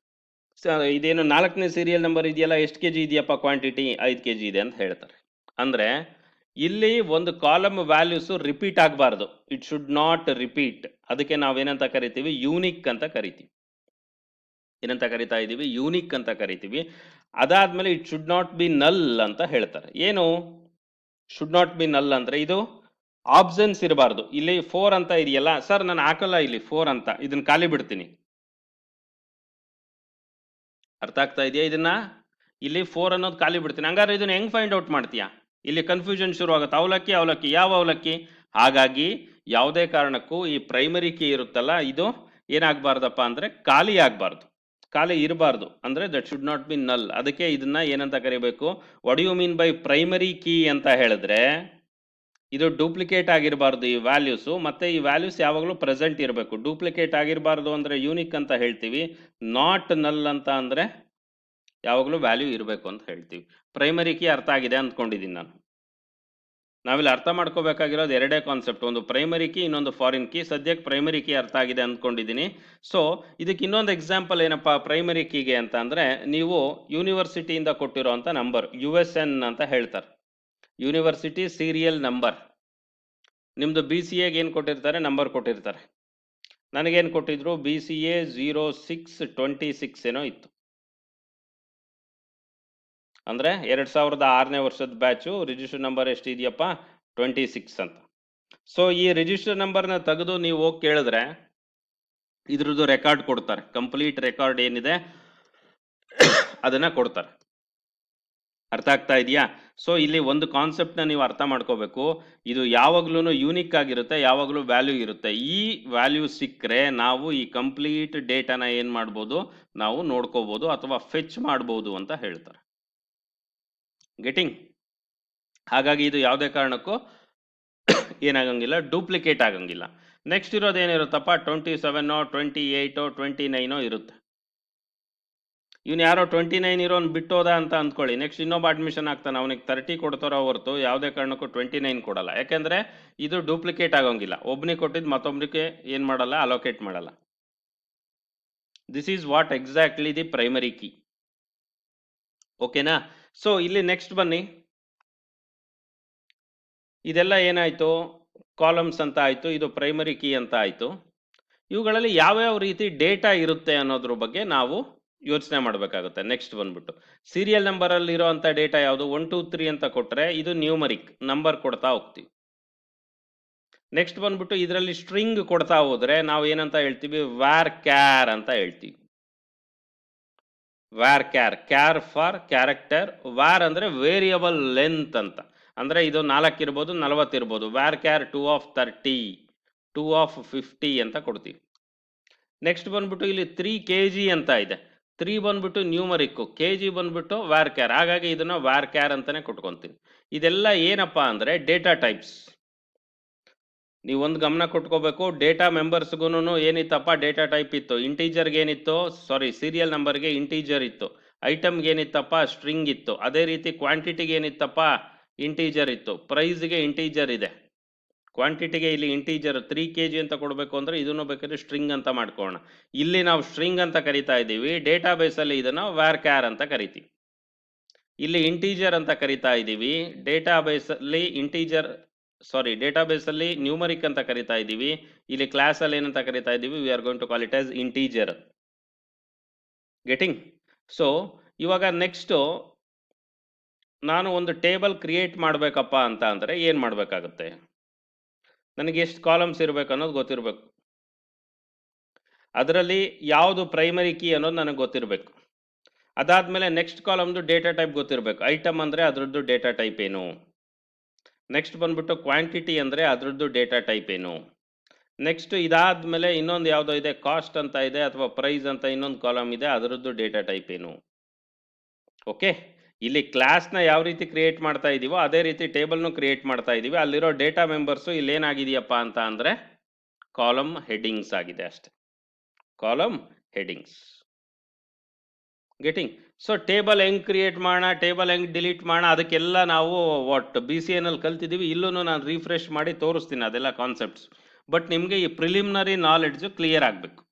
ಇದೇನು 4ನೇ ಸೀರಿಯಲ್ ನಂಬರ್ ಇದೆಯಲ್ಲ, ಎಷ್ಟು kg ಇದೆಯಪ್ಪ ಕ್ವಾಂಟಿಟಿ? 5 kg ಇದೆ ಅಂತ ಹೇಳ್ತಾರೆ. ಅಂದರೆ ಇಲ್ಲಿ ಒಂದು ಕಾಲಮ್ ವ್ಯಾಲ್ಯೂಸು ರಿಪೀಟ್ ಆಗಬಾರ್ದು. It should not repeat. ಅದಕ್ಕೆ ನಾವೇನಂತ ಕರಿತೀವಿ? ಯೂನಿಕ್ ಅಂತ ಕರಿತೀವಿ. ಏನಂತ ಕರಿತಾ ಇದ್ದೀವಿ? ಯೂನಿಕ್ ಅಂತ ಕರಿತೀವಿ. ಅದಾದ್ಮೇಲೆ ಇಟ್ ಶುಡ್ ನಾಟ್ ಬಿ ನಲ್ ಅಂತ ಹೇಳ್ತಾರೆ. ಏನು ಶುಡ್ ನಾಟ್ ಬಿ ನಲ್ ಅಂದ್ರೆ, ಇದು ಆಬ್ಸೆನ್ಸ್ ಇರಬಾರ್ದು. ಇಲ್ಲಿ 4 ಅಂತ ಇದೆಯಲ್ಲ, ಸರ್ ನಾನು ಹಾಕಲ್ಲ ಇಲ್ಲಿ 4 ಅಂತ, ಇದನ್ನ ಖಾಲಿ ಬಿಡ್ತೀನಿ. ಅರ್ಥ ಆಗ್ತಾ ಇದೆಯಾ? ಇದನ್ನ ಇಲ್ಲಿ 4 ಅನ್ನೋದು ಖಾಲಿ ಬಿಡ್ತೀನಿ. ಹಂಗಾದ್ರೆ ಇದನ್ನ ಹೆಂಗ್ ಫೈಂಡ್ ಔಟ್ ಮಾಡ್ತೀಯಾ? ಇಲ್ಲಿ ಕನ್ಫ್ಯೂಷನ್ ಶುರು ಆಗುತ್ತೆ. ಅವಲಕ್ಕಿ ಅವಲಕ್ಕಿ ಯಾವ ಅವಲಕ್ಕಿ? ಹಾಗಾಗಿ ಯಾವುದೇ ಕಾರಣಕ್ಕೂ ಈ ಪ್ರೈಮರಿ ಕೀ ಇರುತ್ತಲ್ಲ, ಇದು ಏನಾಗಬಾರ್ದಪ್ಪ ಅಂದ್ರೆ ಖಾಲಿ ಆಗಬಾರ್ದು, ಖಾಲಿ ಇರಬಾರ್ದು. ಅಂದ್ರೆ ದಟ್ ಶುಡ್ ನಾಟ್ ಬಿ ನಲ್. ಅದಕ್ಕೆ ಇದನ್ನ ಏನಂತ ಕರಿಬೇಕು? What you mean by primary key ಅಂತ ಹೇಳಿದ್ರೆ, ಇದು ಡೂಪ್ಲಿಕೇಟ್ ಆಗಿರಬಾರ್ದು ಈ ವ್ಯಾಲ್ಯೂಸು, ಮತ್ತೆ ಈ ವ್ಯಾಲ್ಯೂಸ್ ಯಾವಾಗಲೂ ಪ್ರೆಸೆಂಟ್ ಇರಬೇಕು. ಡೂಪ್ಲಿಕೇಟ್ ಆಗಿರಬಾರ್ದು ಅಂದ್ರೆ ಯೂನಿಕ್ ಅಂತ ಹೇಳ್ತೀವಿ. ನಾಟ್ ನಲ್ ಅಂತ ಅಂದ್ರೆ ಯಾವಾಗಲೂ ವ್ಯಾಲ್ಯೂ ಇರಬೇಕು ಅಂತ ಹೇಳ್ತೀವಿ. ಪ್ರೈಮರಿ ಕೀ ಅರ್ಥ ಆಗಿದೆ ಅಂದ್ಕೊಂಡಿದ್ದೀನಿ ನಾನು. ನಾವಿಲ್ಲಿ ಅರ್ಥ ಮಾಡ್ಕೋಬೇಕಾಗಿರೋದು ಎರಡೇ ಕಾನ್ಸೆಪ್ಟ್, ಒಂದು ಪ್ರೈಮರಿ ಕೀ, ಇನ್ನೊಂದು ಫಾರಿನ್ ಕೀ. ಸದ್ಯಕ್ಕೆ ಪ್ರೈಮರಿ ಕೀ ಅರ್ಥ ಆಗಿದೆ ಅಂದ್ಕೊಂಡಿದ್ದೀನಿ. ಸೊ ಇದಕ್ಕೆ ಇನ್ನೊಂದು ಎಕ್ಸಾಂಪಲ್ ಏನಪ್ಪ ಪ್ರೈಮರಿ ಕೀಗೆ ಅಂತ ಅಂದರೆ, ನೀವು ಯೂನಿವರ್ಸಿಟಿಯಿಂದ ಕೊಟ್ಟಿರೋಂಥ ನಂಬರ್ USN ಅಂತ ಹೇಳ್ತಾರೆ, ಯೂನಿವರ್ಸಿಟಿ ಸೀರಿಯಲ್ ನಂಬರ್. ನಿಮ್ಮದು BCAಗೆ ಏನು ಕೊಟ್ಟಿರ್ತಾರೆ, ನಂಬರ್ ಕೊಟ್ಟಿರ್ತಾರೆ. ನನಗೇನು ಕೊಟ್ಟಿದ್ರು, BCA 0626 ಏನೋ ಇತ್ತು. ಅಂದರೆ 2006ನೇ ವರ್ಷದ ಬ್ಯಾಚು, ರಿಜಿಸ್ಟರ್ ನಂಬರ್ ಎಷ್ಟಿದೆಯಪ್ಪ, 26 ಅಂತ. ಸೊ ಈ ರಿಜಿಸ್ಟರ್ ನಂಬರ್ನ ತೆಗೆದು ನೀವು ಹೋಗಿ ಕೇಳಿದ್ರೆ ಇದ್ರದ್ದು ರೆಕಾರ್ಡ್ ಕೊಡ್ತಾರೆ, ಕಂಪ್ಲೀಟ್ ರೆಕಾರ್ಡ್ ಏನಿದೆ ಅದನ್ನ ಕೊಡ್ತಾರೆ. ಅರ್ಥ ಆಗ್ತಾ ಇದೆಯಾ? ಸೊ ಇಲ್ಲಿ ಒಂದು ಕಾನ್ಸೆಪ್ಟ್ನ ನೀವು ಅರ್ಥ ಮಾಡ್ಕೋಬೇಕು, ಇದು ಯಾವಾಗ್ಲೂ ಯೂನಿಕ್ ಆಗಿರುತ್ತೆ, ಯಾವಾಗಲೂ ವ್ಯಾಲ್ಯೂ ಇರುತ್ತೆ. ಈ ವ್ಯಾಲ್ಯೂ ಸಿಕ್ಕರೆ ನಾವು ಈ ಕಂಪ್ಲೀಟ್ ಡೇಟಾನ ಏನು ಮಾಡ್ಬೋದು, ನಾವು ನೋಡ್ಕೋಬೋದು ಅಥವಾ ಫೆಚ್ ಮಾಡ್ಬೋದು ಅಂತ ಹೇಳ್ತಾರೆ. ಗೆಟಿಂಗ್? ಹಾಗಾಗಿ ಇದು ಯಾವುದೇ ಕಾರಣಕ್ಕೂ ಏನಾಗಂಗಿಲ್ಲ, ಡೂಪ್ಲಿಕೇಟ್ ಆಗಂಗಿಲ್ಲ. ನೆಕ್ಸ್ಟ್ ಇರೋದು ಏನಿರುತ್ತಪ್ಪ, 27 28 29 ಇರುತ್ತೆ. ಇವನು ಯಾರೋ 29 ಇರೋನ್ ಬಿಟ್ಟೋದ ಅಂತ ಅಂದ್ಕೊಳ್ಳಿ, ನೆಕ್ಸ್ಟ್ ಇನ್ನೊಬ್ಬ ಅಡ್ಮಿಷನ್ ಆಗ್ತಾನೆ, ಅವನಿಗೆ 30 ಕೊಡ್ತಾರೋ ಹೊರತು ಯಾವುದೇ ಕಾರಣಕ್ಕೂ 29 ಕೊಡಲ್ಲ. ಯಾಕೆಂದ್ರೆ ಇದು ಡೂಪ್ಲಿಕೇಟ್ ಆಗೋಂಗಿಲ್ಲ, ಒಬ್ಬನಿಗೆ ಕೊಟ್ಟಿದ್ದು ಮತ್ತೊಬ್ಬನಿಗೆ ಏನು ಮಾಡಲ್ಲ, ಅಲೋಕೇಟ್ ಮಾಡಲ್ಲ. This is what exactly the primary key. ಓಕೆನಾ? ಸೊ ಇಲ್ಲಿ ನೆಕ್ಸ್ಟ್ ಬನ್ನಿ, ಇದೆಲ್ಲ ಏನಾಯ್ತು, ಕಾಲಮ್ಸ್ ಅಂತ ಆಯ್ತು, ಇದು ಪ್ರೈಮರಿ ಕೀ ಅಂತ ಆಯ್ತು. ಇವುಗಳಲ್ಲಿ ಯಾವ್ಯಾವ ರೀತಿ ಡೇಟಾ ಇರುತ್ತೆ ಅನ್ನೋದ್ರ ಬಗ್ಗೆ ನಾವು ಯೋಚನೆ ಮಾಡಬೇಕಾಗುತ್ತೆ. ನೆಕ್ಸ್ಟ್ ಬಂದ್ಬಿಟ್ಟು ಸೀರಿಯಲ್ ನಂಬರ್ ಅಲ್ಲಿ ಇರೋಂಥ ಡೇಟಾ ಯಾವುದು, 1 2 3 ಅಂತ ಕೊಟ್ಟರೆ ಇದು ನ್ಯೂಮರಿಕ್ ನಂಬರ್ ಕೊಡ್ತಾ ಹೋಗ್ತೀವಿ. ನೆಕ್ಸ್ಟ್ ಬಂದ್ಬಿಟ್ಟು ಇದರಲ್ಲಿ ಸ್ಟ್ರಿಂಗ್ ಕೊಡ್ತಾ ಹೋದ್ರೆ ನಾವು ಏನಂತ ಹೇಳ್ತೀವಿ, ವ್ಯಾರ್ ಕ್ಯಾರ್ ಅಂತ ಹೇಳ್ತೀವಿ. Varchar, char for character, var ಅಂದ್ರೆ ವೇರಿಯಬಲ್ ಲೆಂತ್ ಅಂತ. ಅಂದ್ರೆ ಇದು 4 ಇರ್ಬೋದು, 40 ಇರ್ಬೋದು. ವ್ಯಾರ್ ಕ್ಯಾರ್ 2 of 30, 2 of 50 ಅಂತ ಕೊಡ್ತೀವಿ. ನೆಕ್ಸ್ಟ್ ಬಂದ್ಬಿಟ್ಟು ಇಲ್ಲಿ 3 kg ಅಂತ ಇದೆ, 3 ಬಂದ್ಬಿಟ್ಟು ನ್ಯೂಮರಿಕ್, kg ಬಂದ್ಬಿಟ್ಟು ವ್ಯಾರ್ ಕ್ಯಾರ್. ಹಾಗಾಗಿ ಇದನ್ನ ವ್ಯಾರ್ ಕ್ಯಾರ್ ಅಂತಾನೆ ಕೊಟ್ಕೊಂತೀವಿ. ಇದೆಲ್ಲ ಏನಪ್ಪಾ ಅಂದ್ರೆ ಡೇಟಾ ಟೈಪ್ಸ್. ನೀವು ಒಂದು ಗಮನ ಕೊಟ್ಕೋಬೇಕು, ಡೇಟಾ ಮೆಂಬರ್ಸ್ಗೂ ಏನಿತ್ತಪ್ಪ ಡೇಟಾ ಟೈಪ್ ಇತ್ತು. ಇಂಟೀಜರ್ಗೆ ಏನಿತ್ತು, ಸಾರಿ ಸೀರಿಯಲ್ ನಂಬರ್ಗೆ ಇಂಟೀಜರ್ ಇತ್ತು. ಐಟಮ್ಗೆ ಏನಿತ್ತಪ್ಪ ಸ್ಟ್ರಿಂಗ್ ಇತ್ತು. ಅದೇ ರೀತಿ ಕ್ವಾಂಟಿಟಿಗೆ ಏನಿತ್ತಪ್ಪ ಇಂಟೀಜರ್ ಇತ್ತು. ಪ್ರೈಸ್ಗೆ ಇಂಟೀಜರ್ ಇದೆ, ಕ್ವಾಂಟಿಟಿಗೆ ಇಲ್ಲಿ ಇಂಟೀಜರ್ 3 kg ಅಂತ ಕೊಡಬೇಕು ಅಂದ್ರೆ ಇದನ್ನು ಬೇಕಾದ್ರೆ ಸ್ಟ್ರಿಂಗ್ ಅಂತ ಮಾಡ್ಕೋಣ. ಇಲ್ಲಿ ನಾವು ಸ್ಟ್ರಿಂಗ್ ಅಂತ ಕರಿತಾ ಇದ್ದೀವಿ, ಡೇಟಾ ಬೇಸಲ್ಲಿ ಇದನ್ನು ವ್ಯಾರ್ ಕ್ಯಾರ್ ಅಂತ ಕರಿತೀವಿ. ಇಲ್ಲಿ ಇಂಟೀಜರ್ ಅಂತ ಕರಿತಾ ಇದ್ದೀವಿ, ಡೇಟಾ ಬೇಸಲ್ಲಿ ಇಂಟೀಜರ್, ಸಾರಿ ಡೇಟಾ ಬೇಸಲ್ಲಿ ನ್ಯೂಮರಿಕ್ ಅಂತ ಕರಿತಾ ಇದ್ದೀವಿ. ಇಲ್ಲಿ ಕ್ಲಾಸಲ್ಲಿ ಏನಂತ ಕರಿತಾ ಇದ್ದೀವಿ, we are going to call it as integer. Getting? So ಇವಾಗ ನೆಕ್ಸ್ಟ್ ನಾನು ಒಂದು ಟೇಬಲ್ ಕ್ರಿಯೇಟ್ ಮಾಡಬೇಕಪ್ಪ ಅಂತ ಅಂದರೆ ಏನು ಮಾಡಬೇಕಾಗುತ್ತೆ, ನನಗೆ ಎಷ್ಟು ಕಾಲಮ್ಸ್ ಇರಬೇಕು ಅನ್ನೋದು ಗೊತ್ತಿರಬೇಕು. ಅದರಲ್ಲಿ ಯಾವುದು ಪ್ರೈಮರಿ ಕೀ ಅನ್ನೋದು ನನಗೆ ಗೊತ್ತಿರಬೇಕು. ಅದಾದಮೇಲೆ ನೆಕ್ಸ್ಟ್ ಕಾಲಮ್ದು ಡೇಟಾ ಟೈಪ್ ಗೊತ್ತಿರಬೇಕು. ಐಟಮ್ ಅಂದರೆ ಅದರದ್ದು ಡೇಟಾ ಟೈಪ್ ಏನು. ನೆಕ್ಸ್ಟ್ ಬಂದ್ಬಿಟ್ಟು ಕ್ವಾಂಟಿಟಿ ಅಂದರೆ ಅದರದ್ದು ಡೇಟಾ ಟೈಪ್ ಏನು. ನೆಕ್ಸ್ಟ್ ಇದಾದಮೇಲೆ ಇನ್ನೊಂದು ಯಾವುದೋ ಇದೆ, ಕಾಸ್ಟ್ ಅಂತ ಇದೆ ಅಥವಾ ಪ್ರೈಸ್ ಅಂತ ಇನ್ನೊಂದು ಕಾಲಮ್ ಇದೆ, ಅದರದ್ದು ಡೇಟಾ ಟೈಪ್ ಏನು. ಓಕೆ, ಇಲ್ಲಿ ಕ್ಲಾಸ್ನ ಯಾವ ರೀತಿ ಕ್ರಿಯೇಟ್ ಮಾಡ್ತಾ ಇದ್ದೀವೋ ಅದೇ ರೀತಿ ಟೇಬಲ್ನು ಕ್ರಿಯೇಟ್ ಮಾಡ್ತಾ ಇದ್ದೀವಿ. ಅಲ್ಲಿರೋ ಡೇಟಾ ಮೆಂಬರ್ಸು ಇಲ್ಲೇನಾಗಿದೆಯಪ್ಪ ಅಂತ ಅಂದರೆ ಕಾಲಮ್ ಹೆಡ್ಡಿಂಗ್ಸ್ ಆಗಿದೆ ಅಷ್ಟೆ, column headings. Getting? So table ಹೆಂಗೆ ಕ್ರಿಯೇಟ್ ಮಾಡೋಣ, ಟೇಬಲ್ ಹೆಂಗೆ ಡಿಲೀಟ್ ಮಾಡೋಣ, ಅದಕ್ಕೆಲ್ಲ ನಾವು ವಾಟ್ BCA ನಲ್ಲಿ ಕಲ್ತಿದ್ದೀವಿ. ಇಲ್ಲೂ ನಾನು ರಿಫ್ರೆಶ್ ಮಾಡಿ ತೋರಿಸ್ತೀನಿ ಅದೆಲ್ಲ ಕಾನ್ಸೆಪ್ಟ್ಸ್. ಬಟ್ ನಿಮಗೆ ಈ ಪ್ರಿಲಿಮಿನರಿ ನಾಲೆಡ್ಜು ಕ್ಲಿಯರ್ ಆಗಬೇಕು.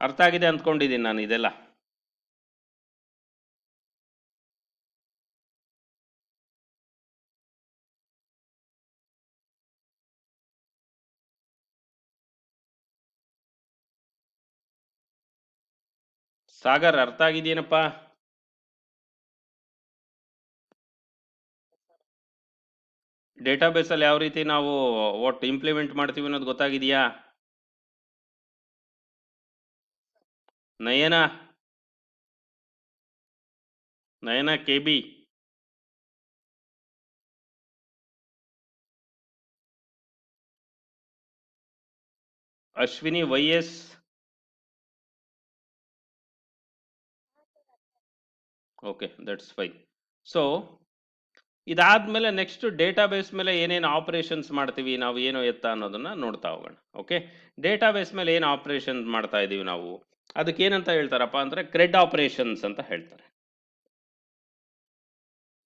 ಅರ್ಥ ಆಗಿದೆ ಅಂದ್ಕೊಂಡಿದ್ದೀನಿ ನಾನು ಇದೆಲ್ಲ. ಸಾಗರ್ ಅರ್ಥ ಆಗಿದೆಯೇನಪ್ಪ? ಡೇಟಾಬೇಸಲ್ಲಿ ಯಾವ ರೀತಿ ನಾವು ಒಟ್ಟು ಇಂಪ್ಲಿಮೆಂಟ್ ಮಾಡ್ತೀವಿ ಅನ್ನೋದು ಗೊತ್ತಾಗಿದೆಯಾ? ನಯನ, ನಯನ KB, Ashwini YS, okay that's fine. So ಇದಾದ್ಮೇಲೆ ನೆಕ್ಸ್ಟ್ ಡೇಟಾಬೇಸ್ ಮೇಲೆ ಏನೇನು ಆಪರೇಷನ್ಸ್ ಮಾಡ್ತೀವಿ ನಾವು, ಏನು ಎತ್ತ ಅನ್ನೋದನ್ನ ನೋಡ್ತಾ ಹೋಗೋಣ. ಓಕೆ, ಡೇಟಾಬೇಸ್ ಮೇಲೆ ಏನು ಆಪರೇಷನ್ ಮಾಡ್ತಾ ಇದೀವಿ ನಾವು, ಅದಕ್ಕೆ ಏನಂತ ಹೇಳ್ತಾರಪ್ಪ ಅಂದ್ರೆ ಕ್ರೆಡ್ ಆಪರೇಷನ್ಸ್ ಅಂತ ಹೇಳ್ತಾರೆ.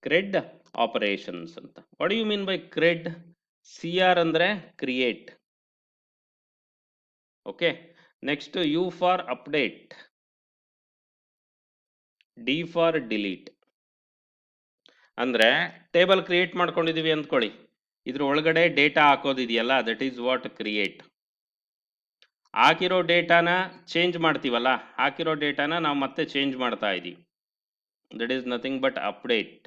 ಕ್ರೆಡ್ ಆಪರೇಷನ್ಸ್ ಅಂತ. What you mean by CRUD? CR ಅಂದರೆ create. Okay, next U for update, D for delete. ಅಂದರೆ ಟೇಬಲ್ ಕ್ರಿಯೇಟ್ ಮಾಡ್ಕೊಂಡಿದ್ದೀವಿ ಅಂದ್ಕೊಳ್ಳಿ, ಇದ್ರ ಒಳಗಡೆ ಡೇಟಾ ಹಾಕೋದಿದೆಯಲ್ಲ, ದಟ್ ಈಸ್ ವಾಟ್ ಕ್ರಿಯೇಟ್. ಹಾಕಿರೋ ಡೇಟಾನ ಚೇಂಜ್ ಮಾಡ್ತೀವಲ್ಲ, ಹಾಕಿರೋ ಡೇಟಾನ ನಾವು ಮತ್ತೆ ಚೇಂಜ್ ಮಾಡ್ತಾ ಇದ್ದೀವಿ, that is nothing but update.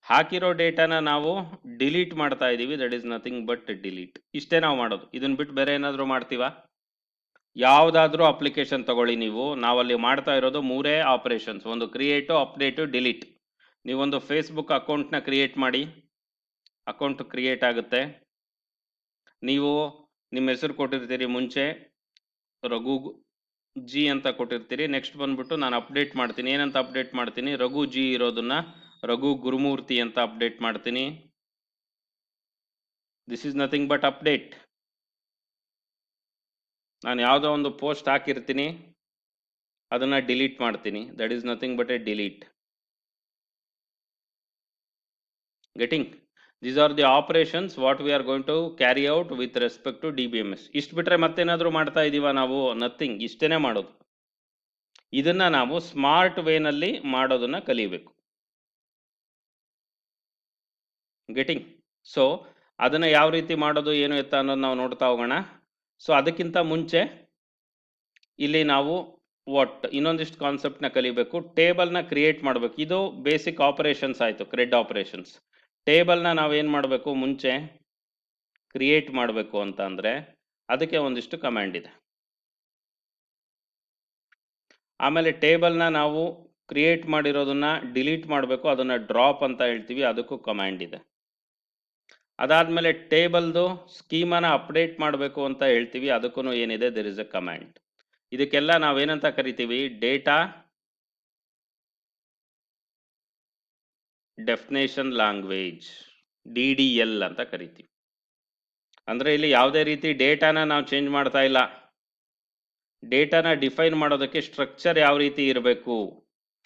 ಹಾಕಿರೋ ಡೇಟಾನ ನಾವು ಡಿಲೀಟ್ ಮಾಡ್ತಾ ಇದ್ದೀವಿ, that is nothing but delete. ಇಷ್ಟೇ ನಾವು ಮಾಡೋದು. ಇದನ್ನ ಬಿಟ್ಟು ಬೇರೆ ಏನಾದರೂ ಮಾಡ್ತೀವಾ? ಯಾವುದಾದ್ರೂ ಅಪ್ಲಿಕೇಶನ್ ತಗೊಳ್ಳಿ ನೀವು, ನಾವಲ್ಲಿ ಮಾಡ್ತಾ ಇರೋದು ಮೂರೇ ಆಪರೇಷನ್ಸ್, ಒಂದು ಕ್ರಿಯೇಟು, ಅಪ್ಡೇಟು, ಡಿಲೀಟ್. ನೀವೊಂದು ಫೇಸ್ಬುಕ್ ಅಕೌಂಟ್ನ ಕ್ರಿಯೇಟ್ ಮಾಡಿ, ಅಕೌಂಟ್ ಕ್ರಿಯೇಟ್ ಆಗುತ್ತೆ. ನೀವು ನಿಮ್ಮ ಹೆಸರು ಕೊಟ್ಟಿರ್ತೀರಿ, ಮುಂಚೆ ರಘು ಜಿ ಅಂತ ಕೊಟ್ಟಿರ್ತೀರಿ. ನೆಕ್ಸ್ಟ್ ಬಂದ್ಬಿಟ್ಟು ನಾನು ಅಪ್ಡೇಟ್ ಮಾಡ್ತೀನಿ. ಏನಂತ ಅಪ್ಡೇಟ್ ಮಾಡ್ತೀನಿ? ರಘು ಜಿ ಇರೋದನ್ನ ರಘು ಗುರುಮೂರ್ತಿ ಅಂತ ಅಪ್ಡೇಟ್ ಮಾಡ್ತೀನಿ. This is nothing but update. ನಾನು ಯಾವುದೋ ಒಂದು ಪೋಸ್ಟ್ ಹಾಕಿರ್ತೀನಿ, ಅದನ್ನು ಡಿಲೀಟ್ ಮಾಡ್ತೀನಿ, that is nothing but a delete. Getting? These are the operations what we are going to carry out with respect to DBMS. ಇಷ್ಟು ಬಿಟ್ಟರೆ ಮತ್ತೇನಾದರೂ ಮಾಡ್ತಾ ಇದ್ದೀವ ನಾವು? ನಥಿಂಗ್. ಇಷ್ಟೇ ಮಾಡೋದು. ಇದನ್ನು ನಾವು ಸ್ಮಾರ್ಟ್ ವೇನಲ್ಲಿ ಮಾಡೋದನ್ನು ಕಲಿಬೇಕು. ಗೆಟಿಂಗ್? ಸೊ ಅದನ್ನು ಯಾವ ರೀತಿ ಮಾಡೋದು, ಏನು ಎತ್ತ ಅನ್ನೋದು ನಾವು ನೋಡ್ತಾ ಹೋಗೋಣ. ಸೊ ಅದಕ್ಕಿಂತ ಮುಂಚೆ ಇಲ್ಲಿ ನಾವು ಇನ್ನೊಂದಿಷ್ಟು ಕಾನ್ಸೆಪ್ಟ್ನ ಕಲಿಬೇಕು. ಟೇಬಲ್ನ ಕ್ರಿಯೇಟ್ ಮಾಡಬೇಕು. ಇದು ಬೇಸಿಕ್ ಆಪರೇಷನ್ಸ್ ಆಯಿತು, ಕ್ರೆಡ್ ಆಪರೇಷನ್ಸ್. ಟೇಬಲ್ನ ನಾವೇನು ಮಾಡಬೇಕು, ಮುಂಚೆ ಕ್ರಿಯೇಟ್ ಮಾಡಬೇಕು ಅಂತ ಅಂದರೆ ಅದಕ್ಕೆ ಒಂದಿಷ್ಟು ಕಮ್ಯಾಂಡ್ ಇದೆ. ಆಮೇಲೆ ಟೇಬಲ್ನ ನಾವು ಕ್ರಿಯೇಟ್ ಮಾಡಿರೋದನ್ನ ಡಿಲೀಟ್ ಮಾಡಬೇಕು, ಅದನ್ನು ಡ್ರಾಪ್ ಅಂತ ಹೇಳ್ತೀವಿ, ಅದಕ್ಕೂ ಕಮ್ಯಾಂಡ್ ಇದೆ. ಅದಾದಮೇಲೆ ಟೇಬಲ್ದು ಸ್ಕೀಮನ ಅಪ್ಡೇಟ್ ಮಾಡಬೇಕು ಅಂತ ಹೇಳ್ತೀವಿ, ಅದಕ್ಕೂ ಏನಿದೆ, ದೆರ್ ಇಸ್ ಎ ಕಮ್ಯಾಂಡ್. ಇದಕ್ಕೆಲ್ಲ ನಾವೇನಂತ ಕರಿತೀವಿ? ಡೇಟಾ ಡೆಫಿನೇಷನ್ ಲ್ಯಾಂಗ್ವೇಜ್, DDL ಅಂತ ಕರಿತೀವಿ. ಅಂದರೆ ಇಲ್ಲಿ ಯಾವುದೇ ರೀತಿ ಡೇಟಾನ ನಾವು ಚೇಂಜ್ ಮಾಡ್ತಾ ಇಲ್ಲ. ಡೇಟಾನ ಡಿಫೈನ್ ಮಾಡೋದಕ್ಕೆ ಸ್ಟ್ರಕ್ಚರ್ ಯಾವ ರೀತಿ ಇರಬೇಕು,